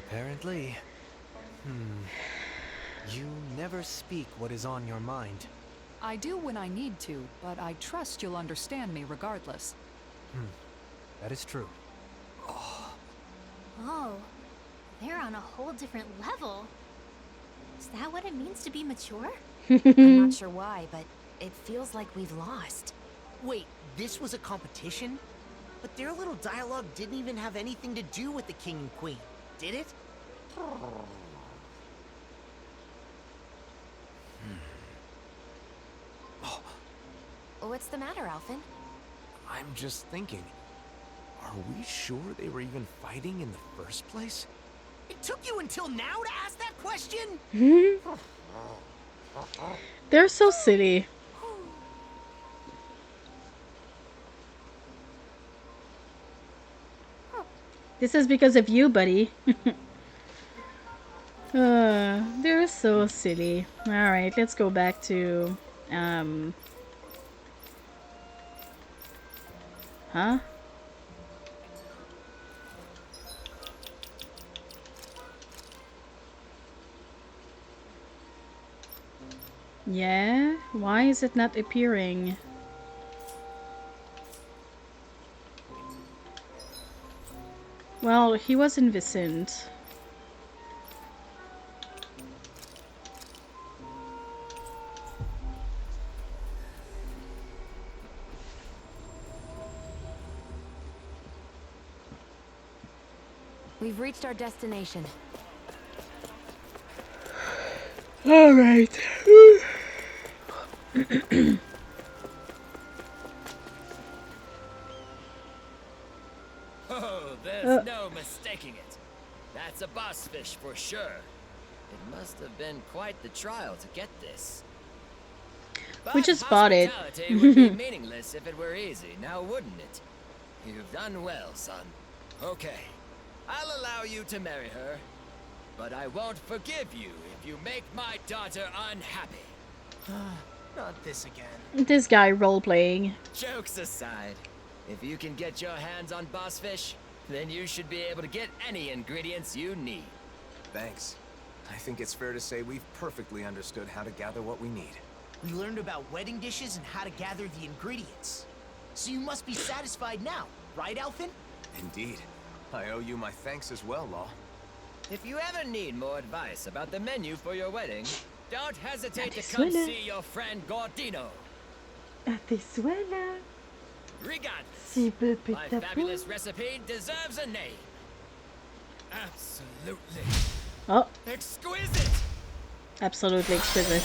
H: Apparently. You never speak what is on your mind.
E: I do when I need to, but I trust you'll understand me regardless.
H: That is true.
G: Oh, they're on a whole different level. Is that what it means to be mature?
K: I'm not sure why, but it feels like we've lost.
C: Wait, this was a competition? But their little dialogue didn't even have anything to do with the king and queen, did it?
K: What's the matter, Alphen?
D: I'm just thinking, are we sure they were even fighting in the first place?
C: It took you until now to ask that question?
A: They're so silly. This is because of you, buddy. They're so silly. Alright, let's go back to... Huh? Yeah? Why is it not appearing? Well, he was in Vicent.
K: We've reached our destination.
A: All right.
J: Oh, there's no mistaking it. That's a boss fish for sure. It must have been quite the trial to get this.
A: We
J: But
A: just bought it.
J: hospitality would be meaningless if it were easy, now wouldn't it? You've done well, son. Okay, I'll allow you to marry her, but I won't forgive you if you make my daughter unhappy.
C: Not this again.
A: This guy role-playing.
J: Jokes aside, if you can get your hands on boss fish, then you should be able to get any ingredients you need.
D: Thanks. I think it's fair to say we've perfectly understood how to gather what we need.
C: We learned about wedding dishes and how to gather the ingredients. So you must be satisfied now, right, Alphen?
D: Indeed. I owe you my thanks as well, Law.
J: If you ever need more advice about the menu for your wedding, don't hesitate to
A: te
J: come
A: suena.
J: see your friend Gordino.
A: ¿Te suena?
J: Regardless,
A: Si peu
J: my fabulous recipe deserves a name. Absolutely
A: Oh,
J: exquisite.
A: absolutely exquisite.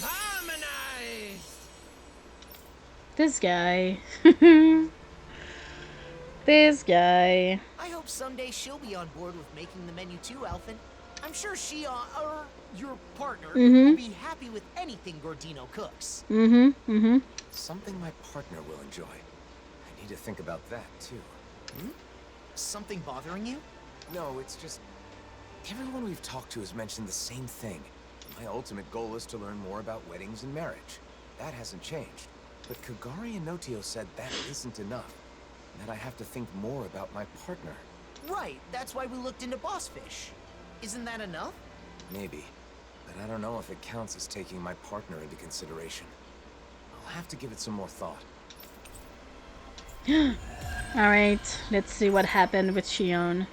J: Harmonized.
A: This guy. This guy.
C: I hope someday she'll be on board with making the menu too, Alphen. I'm sure she, or your partner, will be happy with anything Gordino cooks.
D: Something my partner will enjoy. I need to think about that, too.
C: Something bothering you?
D: No, it's just... everyone we've talked to has mentioned the same thing. My ultimate goal is to learn more about weddings and marriage. That hasn't changed. But Kagari and Notio said that isn't enough. And that I have to think more about my partner.
C: Right, that's why we looked into boss fish. Isn't that enough?
D: Maybe. But I don't know if it counts as taking my partner into consideration. I'll have to give it some more thought.
A: Alright, let's see what happened with Shion.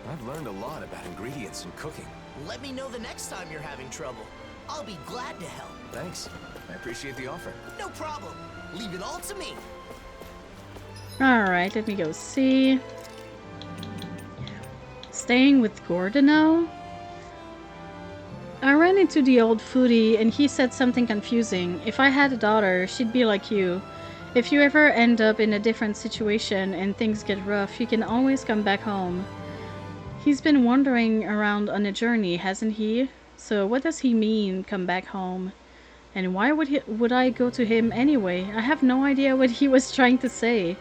D: I've learned a lot about ingredients and cooking.
C: Let me know the next time you're having trouble. I'll be glad to help.
D: Thanks. I appreciate the offer.
C: No problem. Leave it all to me.
A: Alright, let me go see. Staying with Gordino? I ran into the old foodie and he said something confusing. If I had a daughter, she'd be like you. If you ever end up in a different situation and things get rough, you can always come back home. He's been wandering around on a journey, hasn't he? So what does he mean, come back home? And why would I go to him anyway? I have no idea what he was trying to say.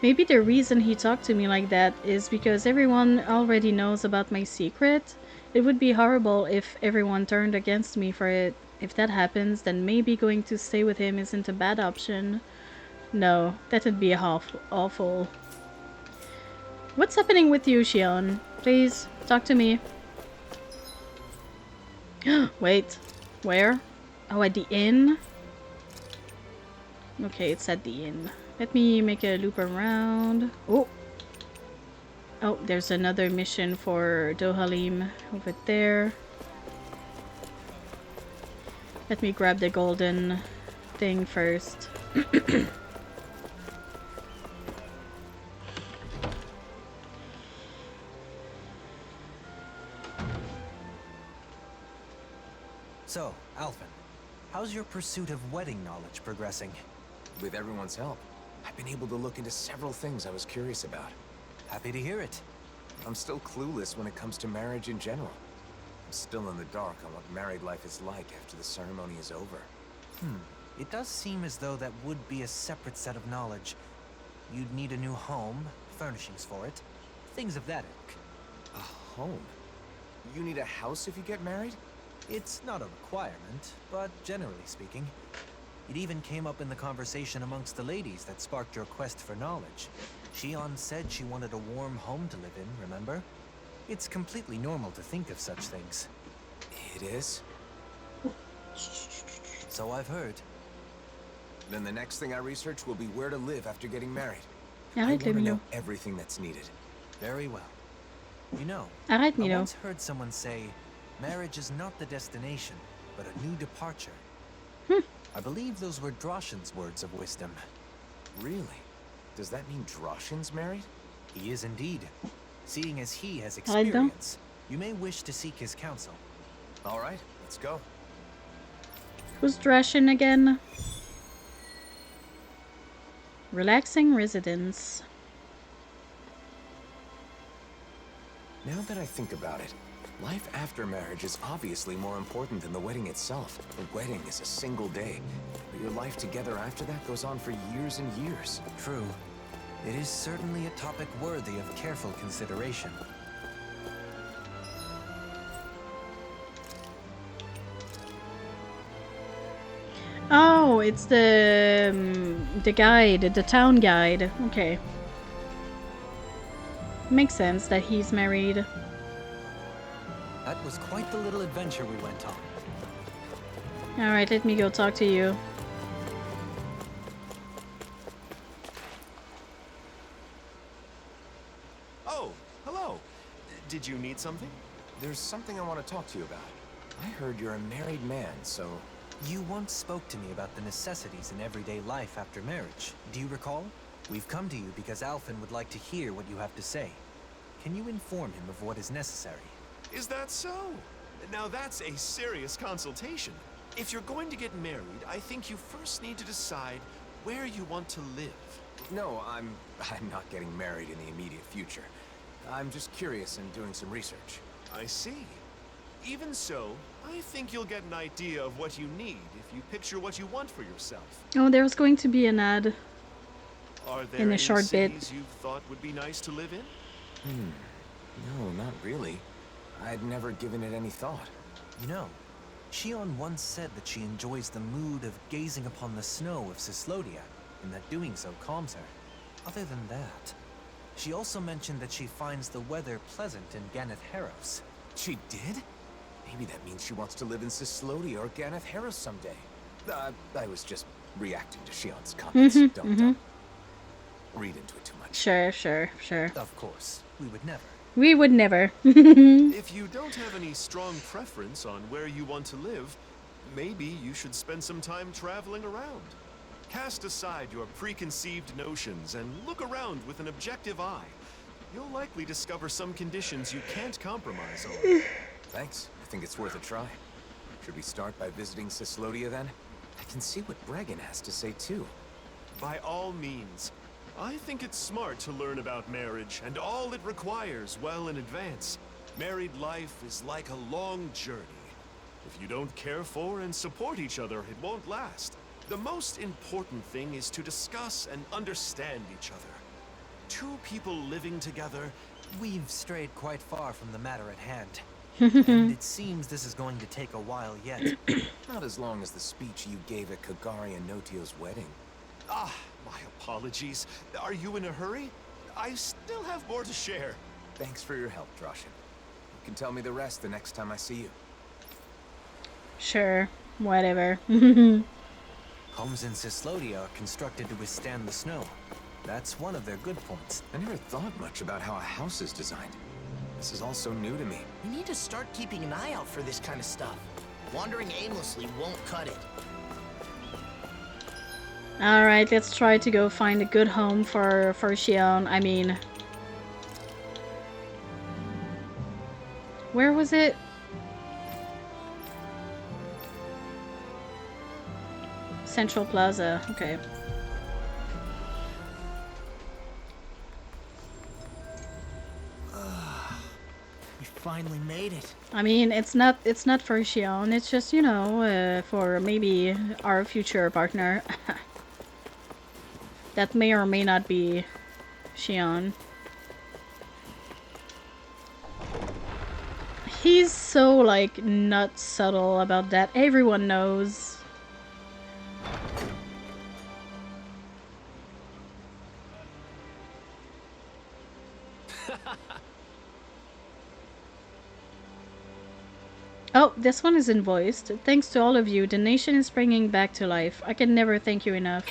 A: Maybe the reason he talked to me like that is because everyone already knows about my secret. It would be horrible if everyone turned against me for it. If that happens, then maybe going to stay with him isn't a bad option. No, that would be awful. What's happening with you, Shion? Please, talk to me. Wait, where? Oh, at the inn? Okay, it's at the inn. Let me make a loop around. Oh! Oh, there's another mission for Dohalim over there. Let me grab the golden thing first.
H: So, Alphen, how's your pursuit of wedding knowledge progressing?
D: With everyone's help, I've been able to look into several things I was curious about.
H: Happy to hear it.
D: I'm still clueless when it comes to marriage in general. I'm still in the dark on what married life is like after the ceremony is over.
H: It does seem as though that would be a separate set of knowledge. You'd need a new home, furnishings for it, things of that ilk.
D: A home? You need a house if you get married?
H: It's not a requirement, but generally speaking, it even came up in the conversation amongst the ladies that sparked your quest for knowledge. Shion said she wanted a warm home to live in, remember? It's completely normal to think of such things.
D: It is?
H: So I've heard.
D: Then the next thing I research will be where to live after getting married. I
A: Arrête
D: want
A: le
D: to
A: Milo.
D: know everything that's needed.
H: Very well. You know,
A: Arrête
H: I
A: Milo.
H: once heard someone say, marriage is not the destination, but a new departure. I believe those were Droshin's words of wisdom.
D: Really? Does that mean Droshin's married?
H: He is indeed. Seeing as he has
A: Arrête donc.
H: experience, you may wish to seek his counsel.
D: All right, let's go.
A: Who's Drashin again? Relaxing residence.
D: Now that I think about it, life after marriage is obviously more important than the wedding itself. The wedding is a single day, but your life together after that goes on for years and years.
H: True. It is certainly a topic worthy of careful consideration.
A: Oh, it's the guide, the town guide. Okay. Makes sense that he's married.
H: That was quite the little adventure we went on.
A: Alright, let me go talk to you.
L: Oh, hello. Did you need something?
D: There's something I want to talk to you about. I heard you're a married man, so...
H: You once spoke to me about the necessities in everyday life after marriage. Do you recall? We've come to you because Alphen would like to hear what you have to say. Can you inform him of what is necessary?
L: Is that so? Now that's a serious consultation. If you're going to get married, I think you first need to decide where you want to live.
D: No, I'm not getting married in the immediate future. I'm just curious and doing some research.
L: I see. Even so, I think you'll get an idea of what you need if you picture what you want for yourself.
A: Oh, there's going to be an ad
L: Are there
A: in a
L: any
A: short bit.
L: cities you've thought would be nice to live in?
D: No, not really. I'd never given it any thought.
H: You know, Shion once said that she enjoys the mood of gazing upon the snow of Cislodia, and that doing so calms her. Other than that, she also mentioned that she finds the weather pleasant in Ganeth Haros.
D: She did? Maybe that means she wants to live in Cislodia or Ganeth Haros someday. I was just reacting to Shion's comments. Don't read into it too much.
A: Sure.
H: Of course, we would never.
A: We would never.
L: If you don't have any strong preference on where you want to live, maybe you should spend some time traveling around. Cast aside your preconceived notions and look around with an objective eye. You'll likely discover some conditions you can't compromise on.
D: Thanks. I think it's worth a try. Should we start by visiting Cislodia then? I can see what Bregan has to say too.
L: By all means. I think it's smart to learn about marriage and all it requires well in advance. Married life is like a long journey. If you don't care for and support each other, it won't last. The most important thing is to discuss and understand each other. Two people living together.
H: We've strayed quite far from the matter at hand. And it seems this is going to take a while yet.
D: Not as long as the speech you gave at Kagari and Notio's wedding.
L: Ah, my apologies. Are you in a hurry? I still have more to share.
D: Thanks for your help, Droshin. You can tell me the rest the next time I see you.
A: Sure, whatever.
H: Homes in Cislodia are constructed to withstand the snow. That's one of their good points.
D: I never thought much about how a house is designed. This is all so new to me.
C: We need to start keeping an eye out for this kind of stuff. Wandering aimlessly won't cut it.
A: Alright, let's try to go find a good home for Shion. I mean... Where was it? Central Plaza, okay.
C: We finally made it.
A: I mean, it's not for Shion, it's just, you know, for maybe our future partner. That may or may not be Shion. He's so, like, not subtle about that. Everyone knows. Oh, this one is invoiced. Thanks to all of you, the nation is springing back to life. I can never thank you enough.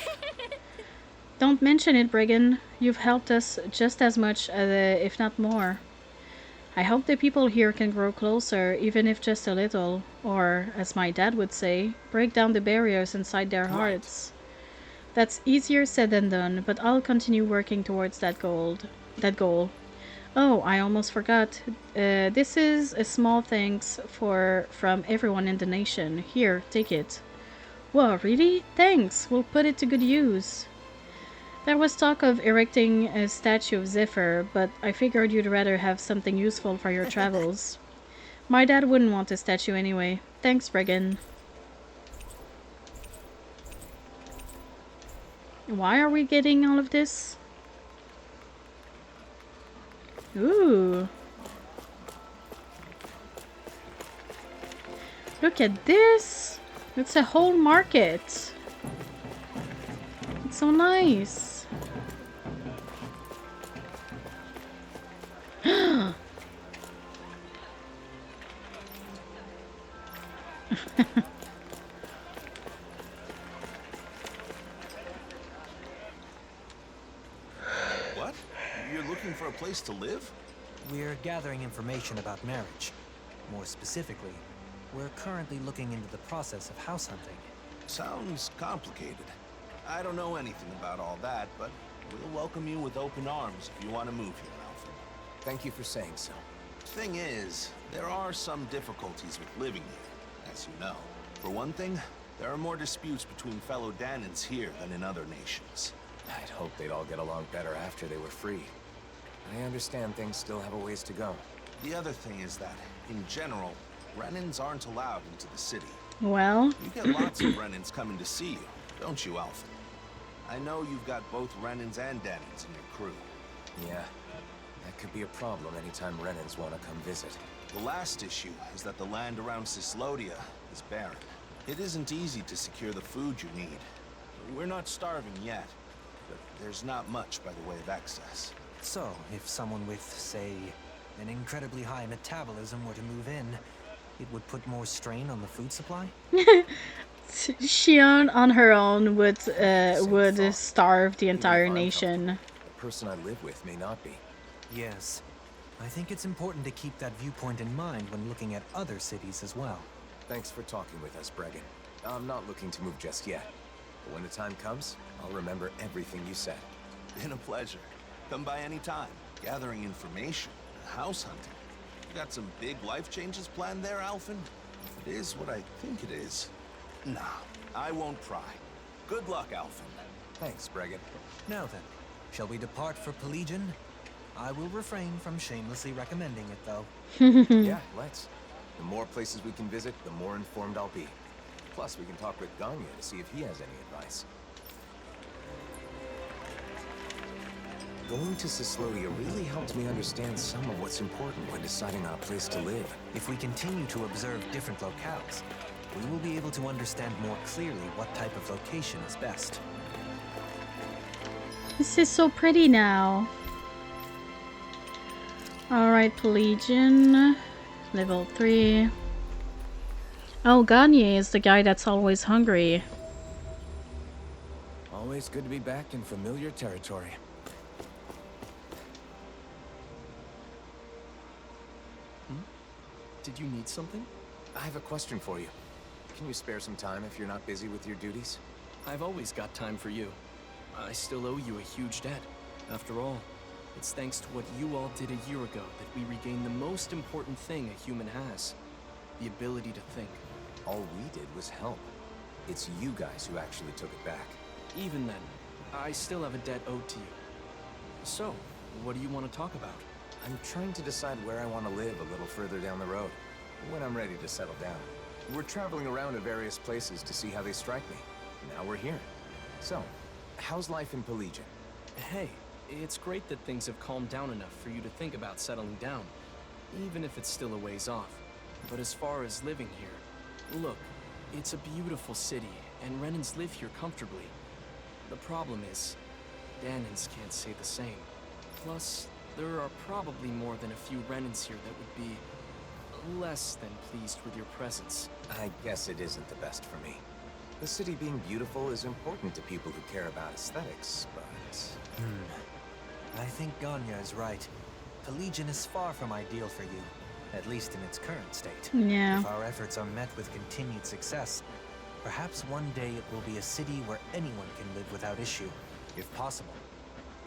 A: Don't mention it, Brigand. You've helped us just as much, if not more. I hope the people here can grow closer, even if just a little. Or, as my dad would say, break down the barriers inside their hearts. That's easier said than done, but I'll continue working towards that goal. Oh, I almost forgot. This is a small thanks from everyone in the nation. Here, take it. Whoa, really? Thanks. We'll put it to good use. There was talk of erecting a statue of Zephyr, but I figured you'd rather have something useful for your travels. My dad wouldn't want a statue anyway. Thanks, Brigand. Why are we getting all of this? Ooh. Look at this! It's a whole market. It's so nice.
L: What? You're looking for a place to live?
H: We're gathering information about marriage. More specifically, we're currently looking into the process of house hunting.
L: Sounds complicated. I don't know anything about all that, but we'll welcome you with open arms if you want to move here, Alfred.
D: Thank you for saying so.
L: Thing is, there are some difficulties with living here, as you know. For one thing, there are more disputes between fellow Danans here than in other nations.
D: I'd hope they'd all get along better after they were free. I understand things still have a ways to go.
L: The other thing is that, in general, Renans aren't allowed into the city.
A: Well...
L: You get lots of Renans coming to see you, don't you, Alfred? I know you've got both Renans and Danans in your crew.
D: Yeah, that could be a problem anytime Renans want to come visit.
L: The last issue is that the land around Cislodia is barren. It isn't easy to secure the food you need. We're not starving yet, but there's not much by the way of excess.
H: So, if someone with, say, an incredibly high metabolism were to move in, it would put more strain on the food supply?
A: Shion on her own would starve the entire nation.
D: The person I live with may not be.
H: Yes. I think it's important to keep that viewpoint in mind when looking at other cities as well.
D: Thanks for talking with us, Brigand. I'm not looking to move just yet. But when the time comes, I'll remember everything you said.
L: Been a pleasure. Come by any time. Gathering information, house hunting. You got some big life changes planned there, Alfin? If it is what I think it is. Nah, I won't pry. Good luck, Alfin.
D: Thanks, Brigand.
H: Now then, shall we depart for Pelegion? I will refrain from shamelessly recommending it, though.
D: Yeah, let's. The more places we can visit, the more informed I'll be. Plus, we can talk with Ganya to see if he has any advice. Going to Cislodia really helped me understand some of what's important when deciding on a place to live.
H: If we continue to observe different locales, we will be able to understand more clearly what type of location is best.
A: This is so pretty now. Alright, Pelegion. Level 3. Oh, Ganya is the guy that's always hungry.
D: Always good to be back in familiar territory.
M: Did you need something?
D: I have a question for you. Can you spare some time if you're not busy with your duties?
M: I've always got time for you. I still owe you a huge debt. After all, it's thanks to what you all did a year ago that we regained the most important thing a human has. The ability to think.
D: All we did was help. It's you guys who actually took it back.
M: Even then, I still have a debt owed to you. So, what do you want to talk about?
D: I'm trying to decide where I want to live a little further down the road, when I'm ready to settle down. We're traveling around to various places to see how they strike me. Now we're here. So, how's life in Pelegion?
M: Hey, it's great that things have calmed down enough for you to think about settling down, even if it's still a ways off. But as far as living here, look, it's a beautiful city, and Renans live here comfortably. The problem is, Danans can't say the same. Plus, there are probably more than a few Renans here that would be less than pleased with your presence.
D: I guess it isn't the best for me. The city being beautiful is important to people who care about aesthetics, but...
H: I think Ganya is right. Pelegion is far from ideal for you, at least in its current state.
A: Yeah.
H: If our efforts are met with continued success, perhaps one day it will be a city where anyone can live without issue, if possible.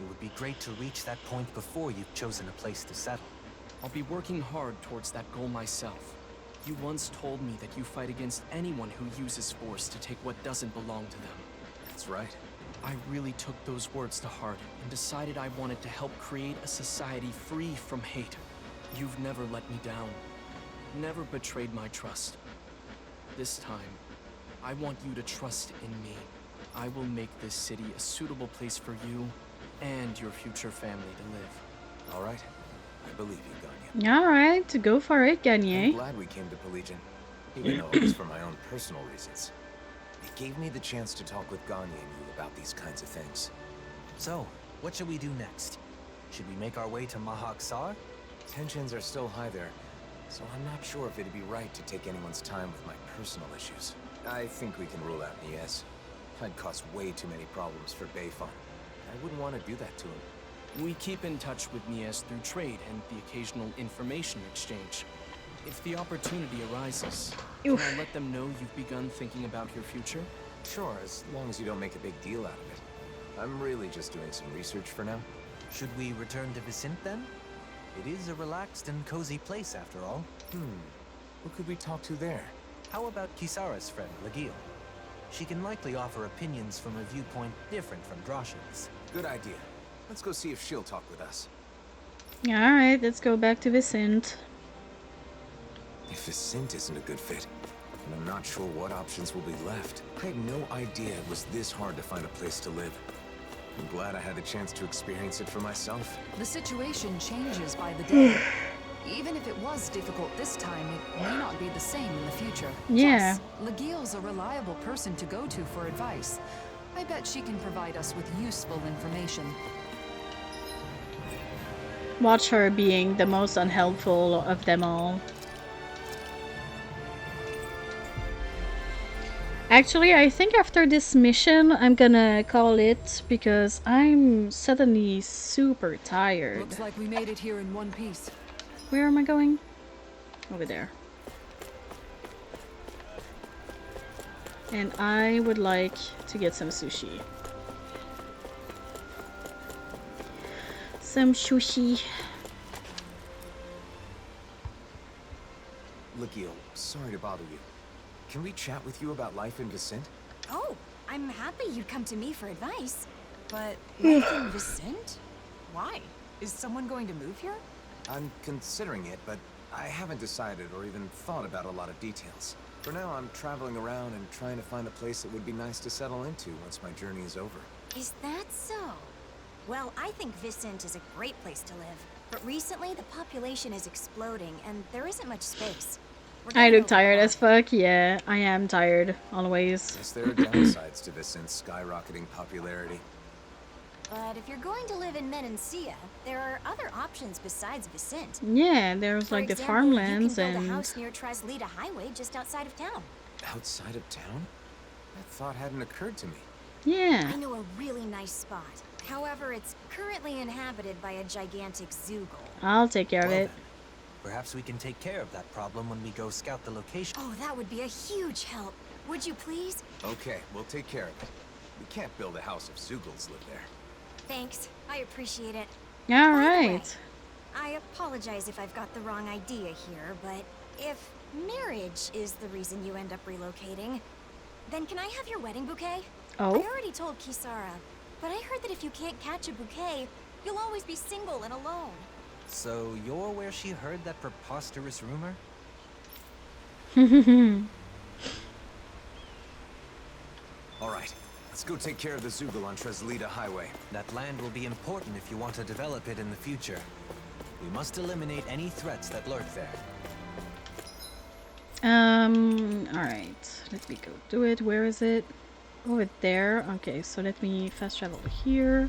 H: It would be great to reach that point before you've chosen a place to settle.
M: I'll be working hard towards that goal myself. You once told me that you fight against anyone who uses force to take what doesn't belong to them.
D: That's right.
M: I really took those words to heart and decided I wanted to help create a society free from hate. You've never let me down, never betrayed my trust. This time, I want you to trust in me. I will make this city a suitable place for you and your future family to live.
D: All right. I believe you, Ganya.
A: Alright, go for it,
D: I'm
A: Ganya.
D: glad we came to Pelegion, even though it was for my own personal reasons. It gave me the chance to talk with Ganya and you about these kinds of things.
H: So, what should we do next? Should we make our way to Mahak Sar?
D: Tensions are still high there, so I'm not sure if it'd be right to take anyone's time with my personal issues. I think we can rule out Nies. I'd cause way too many problems for Bayfon. I wouldn't want to do that to him.
M: We keep in touch with Nies through trade and the occasional information exchange. If the opportunity arises, can I let them know you've begun thinking about your future?
D: Sure, as long as you don't make a big deal out of it. I'm really just doing some research for now.
H: Should we return to Vicente then? It is a relaxed and cozy place after all.
D: Who could we talk to there?
H: How about Kisara's friend, Legil? She can likely offer opinions from a viewpoint different from Droshin's.
D: Good idea. Let's go see if she'll talk with us.
A: Alright, let's go back to Vicente.
D: If Vicente isn't a good fit, then I'm not sure what options will be left. I had no idea it was this hard to find a place to live. I'm glad I had the chance to experience it for myself.
E: The situation changes by the day. Even if it was difficult this time, it may not be the same in the future.
A: Yeah.
E: Plus, Legil's a reliable person to go to for advice. I bet she can provide us with useful information.
A: Watch her being the most unhelpful of them all. Actually, I think after this mission, I'm gonna call it because I'm suddenly super tired.
E: Looks like we made it here in one piece.
A: Where am I going? Over there. And I would like to get some sushi. Some sushi.
D: Legil, sorry to bother you. Can we chat with you about life in Vicente?
K: Oh, I'm happy you'd come to me for advice. But life in Vicente? Why? Is someone going to move here?
D: I'm considering it, but I haven't decided or even thought about a lot of details. For now, I'm traveling around and trying to find a place that would be nice to settle into once my journey is over.
K: Is that so? Well, I think Vicente is a great place to live. But recently, the population is exploding, and there isn't much space.
A: I look tired as fuck. Yeah, I am tired, always.
D: Guess there are downsides to Vicente's skyrocketing popularity.
K: But if you're going to live in Menancia, there are other options besides Vicente.
A: Yeah, there's like the farmlands
K: you can build
A: and...
K: a house near Traslita Highway just outside of town.
D: Outside of town? That thought hadn't occurred to me.
A: Yeah.
K: I know a really nice spot. However, it's currently inhabited by a gigantic Zoogle.
A: I'll take care of it.
H: Perhaps we can take care of that problem when we go scout the location.
K: Oh, that would be a huge help. Would you please?
D: Okay, we'll take care of it. We can't build a house if Zoogles live there.
K: Thanks. I appreciate it.
A: Alright.
K: I apologize if I've got the wrong idea here, but if marriage is the reason you end up relocating, then can I have your wedding bouquet?
A: Oh?
K: I already told Kisara, but I heard that if you can't catch a bouquet, you'll always be single and alone.
H: So you're where she heard that preposterous rumor?
D: All right, let's go take care of the Zoogle on Traslita Highway.
H: That land will be important if you want to develop it in the future. We must eliminate any threats that lurk there.
A: Alright. Let me go do it. Where is it? Over there. Okay, so let me fast travel here.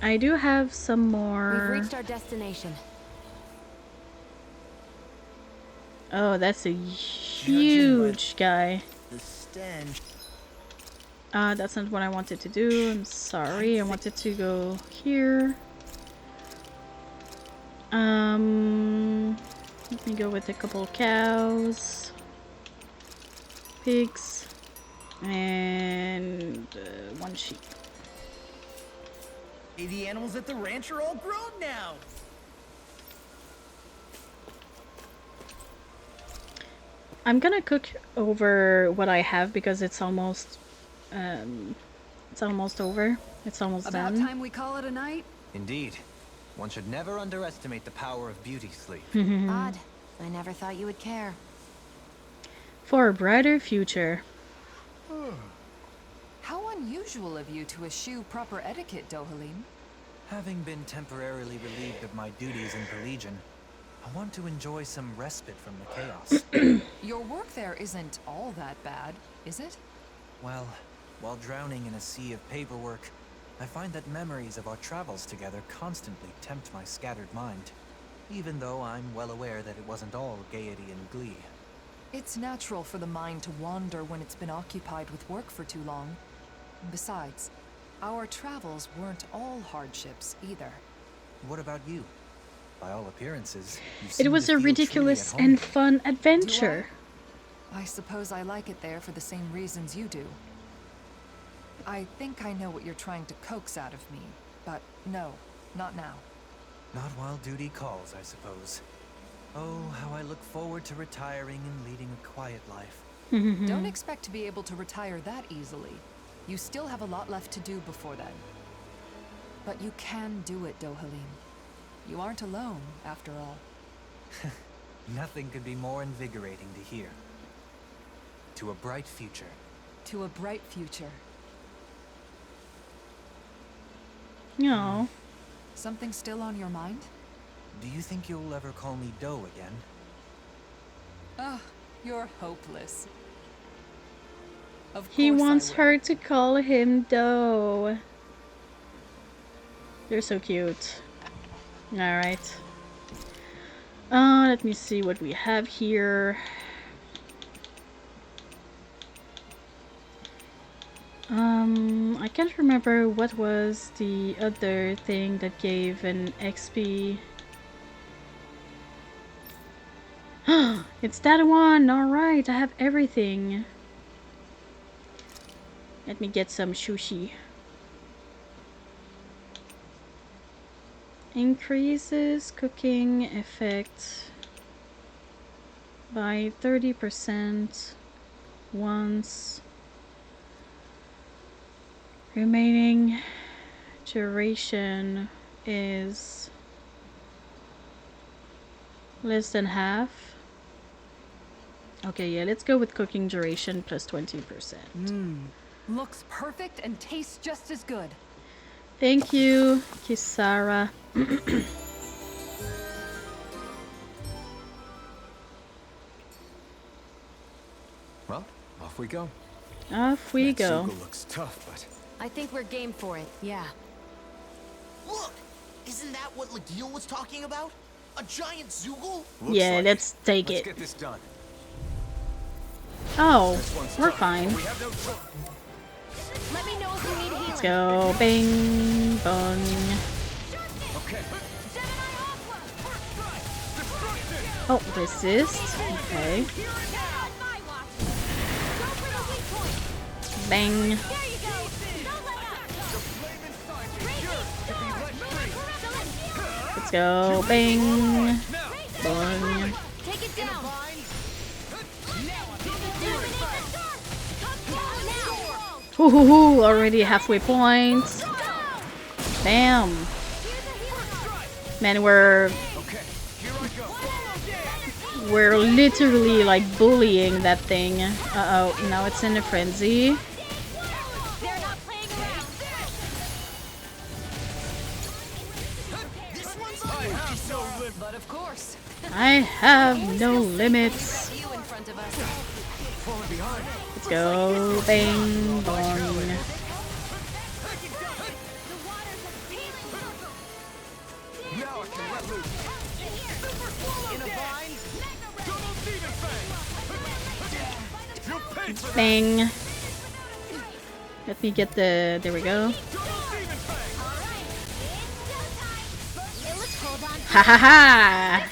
A: I do have some
G: We've
A: more.
G: reached our destination.
A: Oh, that's a huge guy.
C: The stench.
A: That's not what I wanted to do. I'm sorry. I wanted to go here. Let me go with a couple cows, pigs, and one sheep.
C: Hey, the animals at the ranch are all grown now.
A: I'm gonna cook over what I have because it's almost over. It's almost
E: About
A: done.
E: time we call it a night?
H: Indeed. One should never underestimate the power of beauty sleep.
B: Odd. I never thought you would care.
A: For a brighter future.
E: How unusual of you to eschew proper etiquette, Dohalim.
H: Having been temporarily relieved of my duties in the Legion, I want to enjoy some respite from the chaos.
E: Your work there isn't all that bad, is it?
H: Well, while drowning in a sea of paperwork, I find that memories of our travels together constantly tempt my scattered mind, even though I'm well aware that it wasn't all gaiety and glee.
E: It's natural for the mind to wander when it's been occupied with work for too long. Besides, our travels weren't all hardships either.
H: What about you? By all appearances, you
A: It
H: seem
A: was
H: to
A: a
H: feel
A: ridiculous
H: truly at home.
A: and fun adventure.
E: I suppose I like it there for the same reasons you do. I think I know what you're trying to coax out of me, but no, not now.
H: Not while duty calls, I suppose. Oh, how I look forward to retiring and leading a quiet life.
E: Don't expect to be able to retire that easily. You still have a lot left to do before then. But you can do it, Dohalim. You aren't alone, after all.
H: Nothing could be more invigorating to hear. To a bright future.
E: To a bright future.
A: No.
E: Something still on your mind?
H: Do you think you'll ever call me Doe again?
E: Ah, you're hopeless. Of
A: He
E: course I
A: wants
E: will.
A: her to call him Doe. You're so cute. Alright. Let me see what we have here. I can't remember what was the other thing that gave an XP. It's that one! Alright, I have everything. Let me get some sushi. Increases cooking effect by 30% once. Remaining duration is less than half. Okay, yeah, let's go with cooking duration plus 20%.
E: Looks perfect and tastes just as good.
A: Thank you, Kisara.
D: Well, off we go.
A: Off we go.
D: Zoogle looks tough, but
G: I think we're game for it, yeah.
C: Look! Isn't that what Ladil was talking about? A giant Zoogle?
D: looks
A: Yeah,
D: like
A: let's take
D: Let's
A: it.
D: get this done.
A: Oh,
D: This one's
A: we're
D: tough,
A: fine.
D: but we have no choice.
G: Let me know if you need healing.
A: Let's go. Bing, bong.
D: Okay.
A: Oh, resist. Okay. Bang.
G: There you go. Don't let up.
A: Let's go. Bang. Bong.
G: Take it down.
A: Hoo hoo hoo. Already halfway point. Bam. Man, we're literally like bullying that thing. Uh-oh, now it's in a frenzy.
G: They're not playing around.
C: This one's on.
E: But of course.
A: I have no limits.
B: You in front of us.
D: Falling behind.
A: Let's go. Bang, bong.
L: can let loose. In a bind. Double demon fang. You'll pay for that.
A: Bang. Let me get the. There we go. Ha ha ha!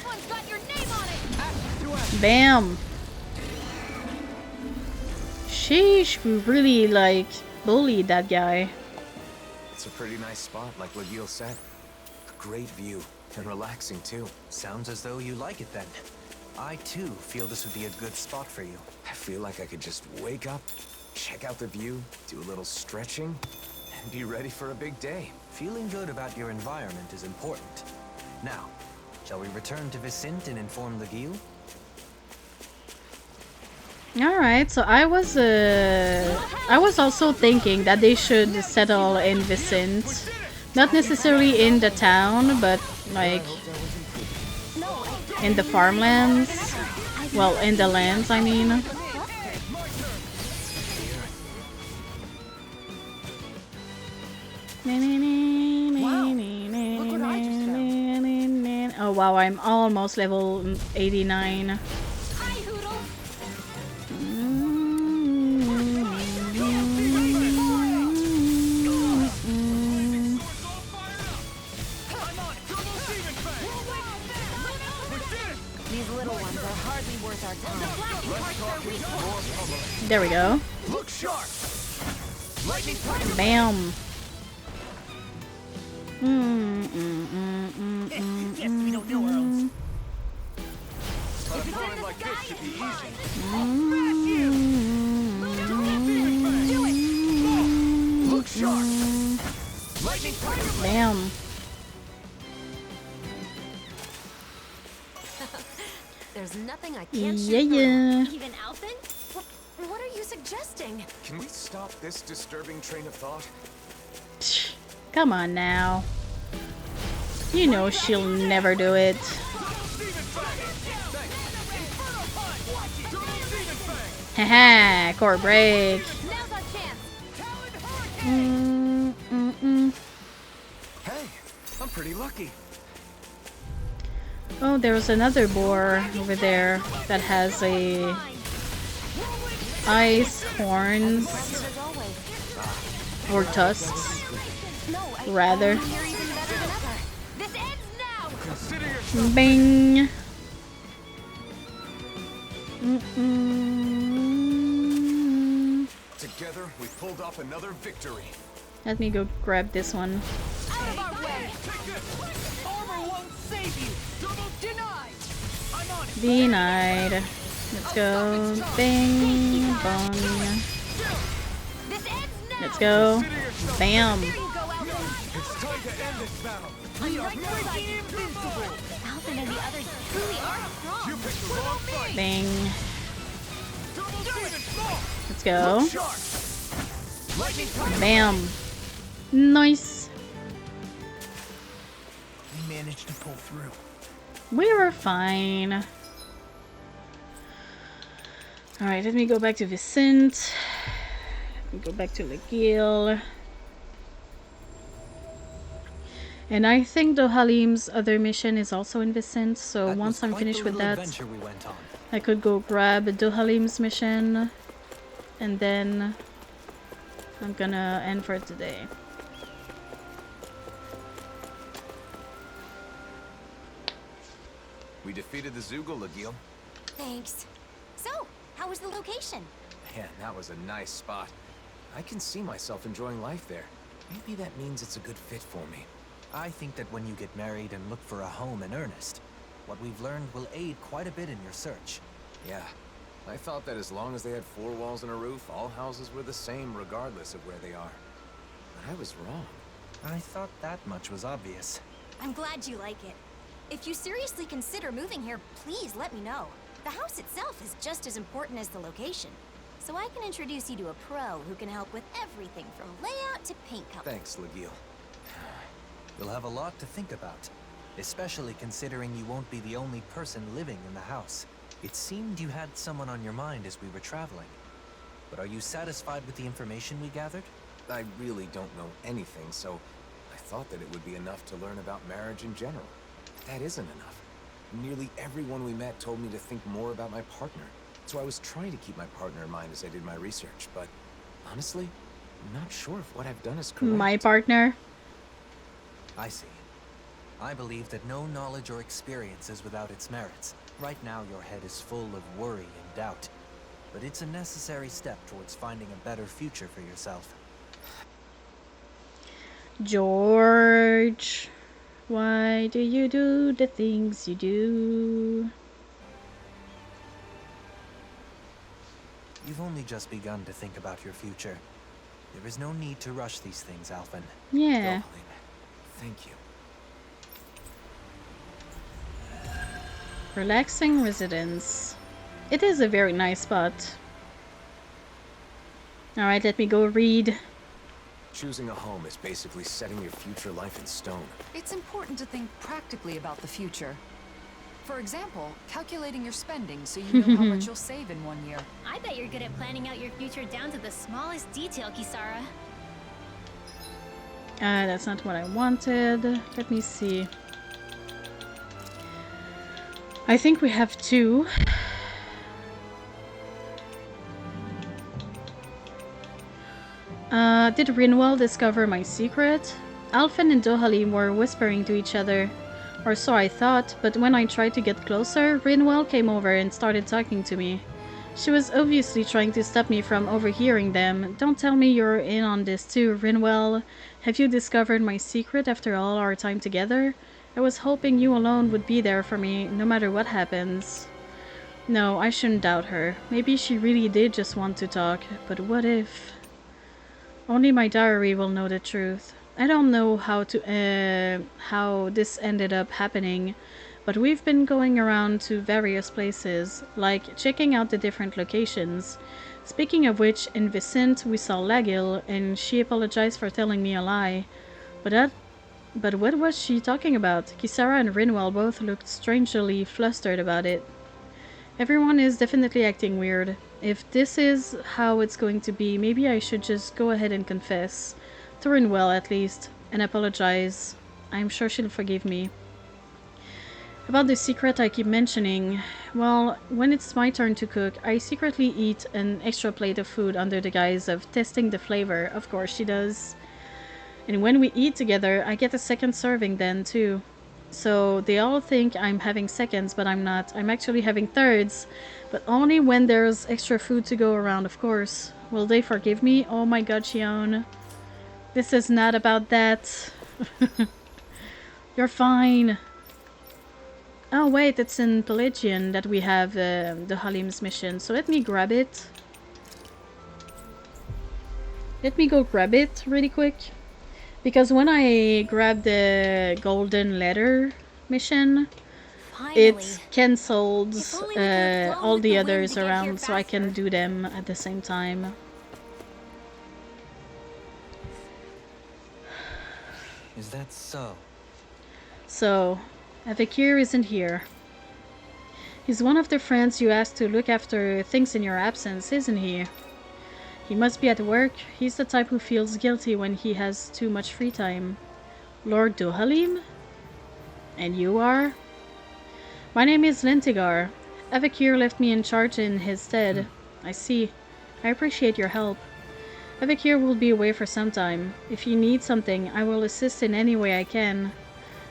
A: Bam! Sheesh, we really like bullied that guy.
D: It's a pretty nice spot, like Lagil said. A great view, and relaxing too.
H: Sounds as though you like it then. I too feel this would be a good spot for you.
D: I feel like I could just wake up, check out the view, do a little stretching, and be ready for a big day.
H: Feeling good about your environment is important. Now, shall we return to Vicente and inform Lagil?
A: Alright, so I was also thinking that they should settle in Vicente. Not necessarily in the town, but like in the farmlands. Well, in the lands, I mean. Oh wow, I'm almost level 89.
K: These little ones are hardly worth our time.
A: There we go.
L: Look sharp. Lightning
A: Bam.
C: Yes, we don't know our own.
L: A find like this should be easy. Look sharp. Lightning
A: Bam.
K: There's nothing I can't
A: Yeah,
K: shoot
A: yeah.
K: through. Even Alphen? What are you suggesting?
D: Can we stop this disturbing train of thought?
A: Psh, come on now. You know she'll never do it. Haha, core break.
D: Hey, I'm pretty lucky.
A: Oh, there was another boar over there that has a ice horns or tusks, rather. Bing.
D: Together, we pulled off another victory.
A: Let me go grab this one.
C: Out of our way. Armor won't save you. Double denied. I'm on it.
A: Denied. Let's go. Bing. Bong. Let's go. Bam.
L: It's time to end this battle. We are breaking invincible.
K: Alphen and the others truly are strong.
L: You picked the wrong fight.
A: Bing.
L: Double demon fall.
A: Let's go.
L: Look sharp. Lightning
A: Bam. Nice.
C: We managed to pull through.
A: We were fine. Alright, let me go back to Vicente. Let me go back to Lagil. And I think Dohalim's other mission is also in Vicente, so
H: That
A: once
H: was
A: I'm
H: quite
A: finished
H: the
A: with
H: little
A: that,
H: adventure we went on.
A: I could go grab Dohalim's mission, and then I'm gonna end for today.
D: We defeated the Zoogle, Lagil.
K: Thanks. So, how was the location?
D: Man, that was a nice spot. I can see myself enjoying life there. Maybe that means it's a good fit for me.
H: I think that when you get married and look for a home in earnest, what we've learned will aid quite a bit in your search.
D: Yeah, I thought that as long as they had 4 walls and a roof, all houses were the same regardless of where they are. But I was wrong.
H: I thought that much was obvious.
K: I'm glad you like it. If you seriously consider moving here, please let me know. The house itself is just as important as the location. So I can introduce you to a pro who can help with everything from layout to paint color.
D: Thanks, Lagil.
H: You'll have a lot to think about, especially considering you won't be the only person living in the house. It seemed you had someone on your mind as we were traveling. But are you satisfied with the information we gathered?
D: I really don't know anything, so I thought that it would be enough to learn about marriage in general. that isn't enough. Nearly everyone we met told me to think more about my partner. So I was trying to keep my partner in mind as I did my research, but honestly, I'm not sure if what I've done is correct.
A: My partner?
H: I see. I believe that no knowledge or experience is without its merits. Right now, your head is full of worry and doubt. But it's a necessary step towards finding a better future for yourself.
A: George, why do you do the things you do?
H: You've only just begun to think about your future. There is no need to rush these things, Alphen.
A: Yeah.
D: Go, thank you.
A: Relaxing residence. It is a very nice spot. Alright, let me go read.
D: Choosing a home is basically setting your future life in stone.
E: It's important to think practically about the future. For example, calculating your spending so you know how much you'll save in 1 year.
G: I bet you're good at planning out your future down to the smallest detail, Kisara.
A: That's not what I wanted. Let me see. I think we have two. Did Rinwell discover my secret? Alphen and Dohalim were whispering to each other. Or so I thought, but when I tried to get closer, Rinwell came over and started talking to me. She was obviously trying to stop me from overhearing them. Don't tell me you're in on this too, Rinwell. Have you discovered my secret after all our time together? I was hoping you alone would be there for me, no matter what happens. No, I shouldn't doubt her. Maybe she really did just want to talk, but what if... Only my diary will know the truth. I don't know how this ended up happening, but we've been going around to various places, like checking out the different locations. Speaking of which, in Vicente we saw Lagil, and she apologized for telling me a lie. But what was she talking about? Kisara and Rinwell both looked strangely flustered about it. Everyone is definitely acting weird. If this is how it's going to be, maybe I should just go ahead and confess. To Rinwell, at least. And apologize. I'm sure she'll forgive me. About the secret I keep mentioning, well, when it's my turn to cook, I secretly eat an extra plate of food under the guise of testing the flavor. Of course she does. And when we eat together, I get a second serving then, too. So they all think I'm having seconds, but I'm not. I'm actually having thirds. But only when there's extra food to go around, of course. Will they forgive me? Oh my god, Shion. This is not about that. You're fine. Oh wait, it's in Pelagian that we have the Halim's mission. So let me grab it. Let me go grab it really quick. Because when I grabbed the golden letter mission, it cancelled all the others around, so I can do them at the same time.
H: Is that so?
A: So, Avekir isn't here. He's one of the friends you asked to look after things in your absence, isn't he? He must be at work. He's the type who feels guilty when he has too much free time. Lord Dohalim? And you are? My name is Lentigar. Avekir left me in charge in his stead. I see. I appreciate your help. Avekir will be away for some time. If you need something, I will assist in any way I can.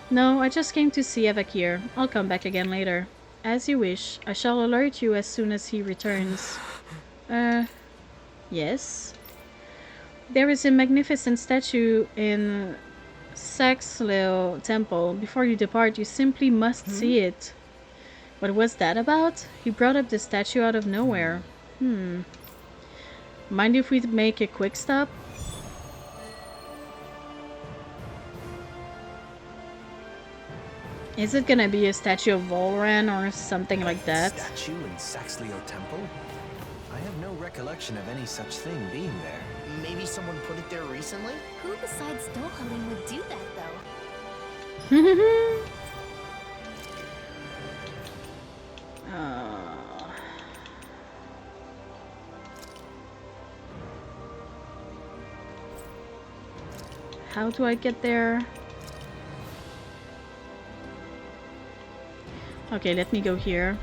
A: No, I just came to see Avekir. I'll come back again later. As you wish. I shall alert you as soon as he returns. Yes? There is a magnificent statue in Saxleo Temple. Before you depart, you simply must see it. What was that about? He brought up the statue out of nowhere. Mind if we make a quick stop? Is it gonna be a statue of Volran or something like that?
H: Statue in Saxleo Temple? I have no recollection of any such thing being there.
C: Maybe someone put it there recently?
G: Who besides Dohalim would do that, though?
A: How do I get there? Okay, let me go here.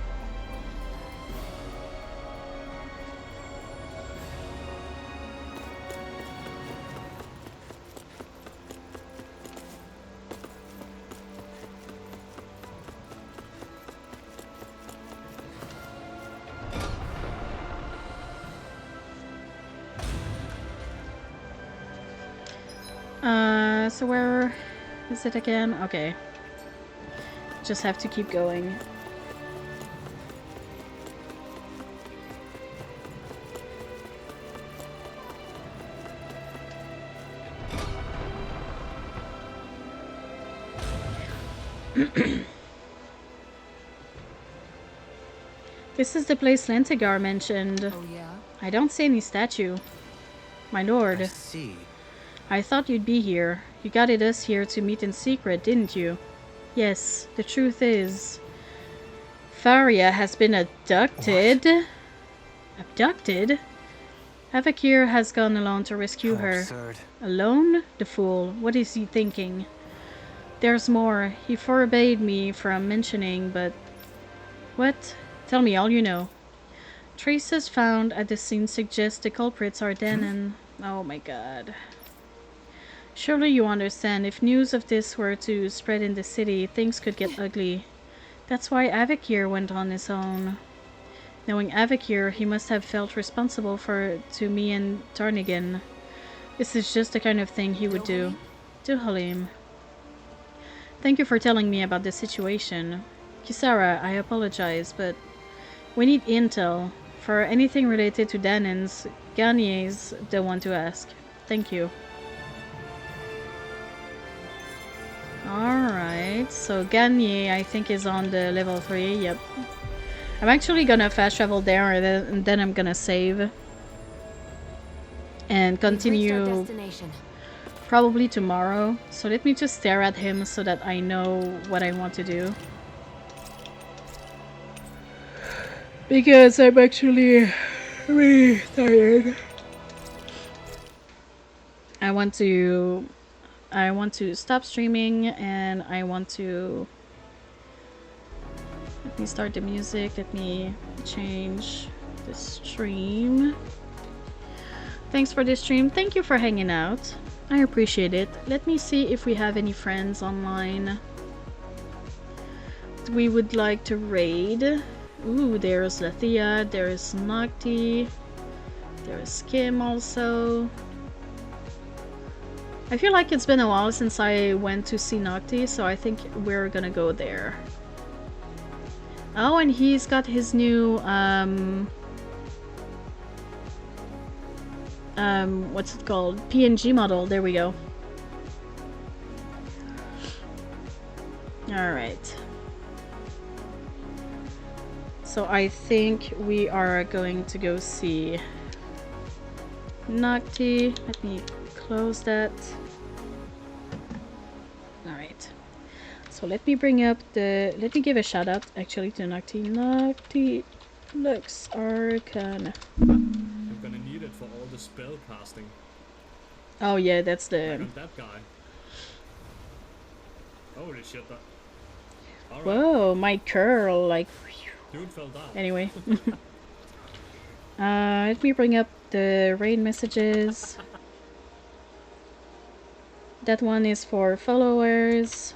A: So where is it again? Okay. Just have to keep going. This is the place Lentigar mentioned.
E: Oh yeah?
A: I don't see any statue. My lord.
H: I see.
A: I thought you'd be here. You guided us here to meet in secret, didn't you? Yes, the truth is... Faria has been abducted. What? Abducted? Avakir has gone alone to rescue her.
H: Absurd.
A: Alone? The fool. What is he thinking? There's more. He forbade me from mentioning, but... What? Tell me all you know. Traces found at the scene suggest the culprits are Danon. Oh my god. Surely you understand, if news of this were to spread in the city, things could get ugly. That's why Avakir went on his own. Knowing Avakir, he must have felt responsible to me and Tarnigan. This is just the kind of thing he would do. Duhalim. Thank you for telling me about the situation. Kisara, I apologize, but we need intel. For anything related to Danon's, Garnier's the one to ask. Thank you. Alright, so Garnier I think is on the level 3, yep. I'm actually gonna fast travel there and then I'm gonna save. And continue probably tomorrow. So let me just stare at him so that I know what I want to do. Because I'm actually really tired. I want to stop streaming and I want to... Let me start the music, let me change the stream. Thanks for this stream, thank you for hanging out. I appreciate it. Let me see if we have any friends online we would like to raid. Ooh, there's Lathea, there's Nocti, there's Kim also. I feel like it's been a while since I went to see Nocti, so I think we're gonna go there. Oh, and he's got his new, what's it called? PNG model, there we go. Alright. So I think we are going to go see Nocti. Let me close that. Alright. So let me bring up the... Let me give a shout out actually to Nocti. Nocti Lux Arcana.
N: I'm gonna need it for all the spell casting.
A: Oh yeah, that's the...
N: Like on that guy. Holy shit, that... All right.
A: Whoa, my curl, like...
N: Dude fell down.
A: Anyway. Let me bring up the raid messages. That one is for followers.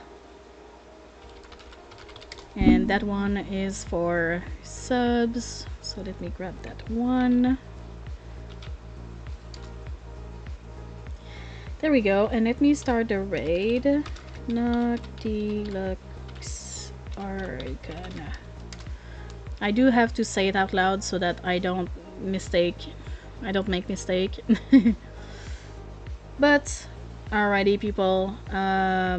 A: And that one is for subs. So let me grab that one. There we go. And let me start the raid. Noctilux Arcana. I do have to say it out loud so that I don't make mistake. But alrighty people, I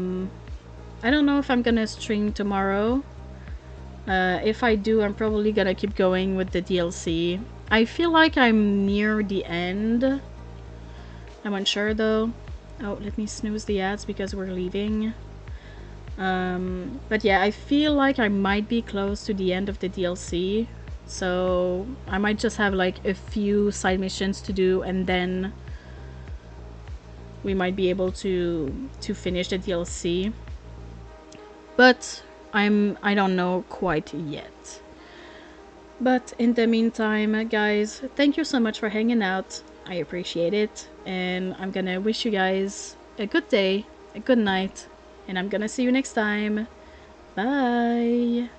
A: don't know if I'm gonna stream tomorrow. If I do, I'm probably gonna keep going with the DLC. I feel like I'm near the end. I'm unsure though. Oh, let me snooze the ads because we're leaving. But yeah, I feel like I might be close to the end of the DLC, so I might just have like a few side missions to do and then we might be able to finish the DLC. But I don't know quite yet. But in the meantime, guys, thank you so much for hanging out. I appreciate it, and I'm gonna wish you guys a good day, a good night, and I'm gonna see you next time. Bye.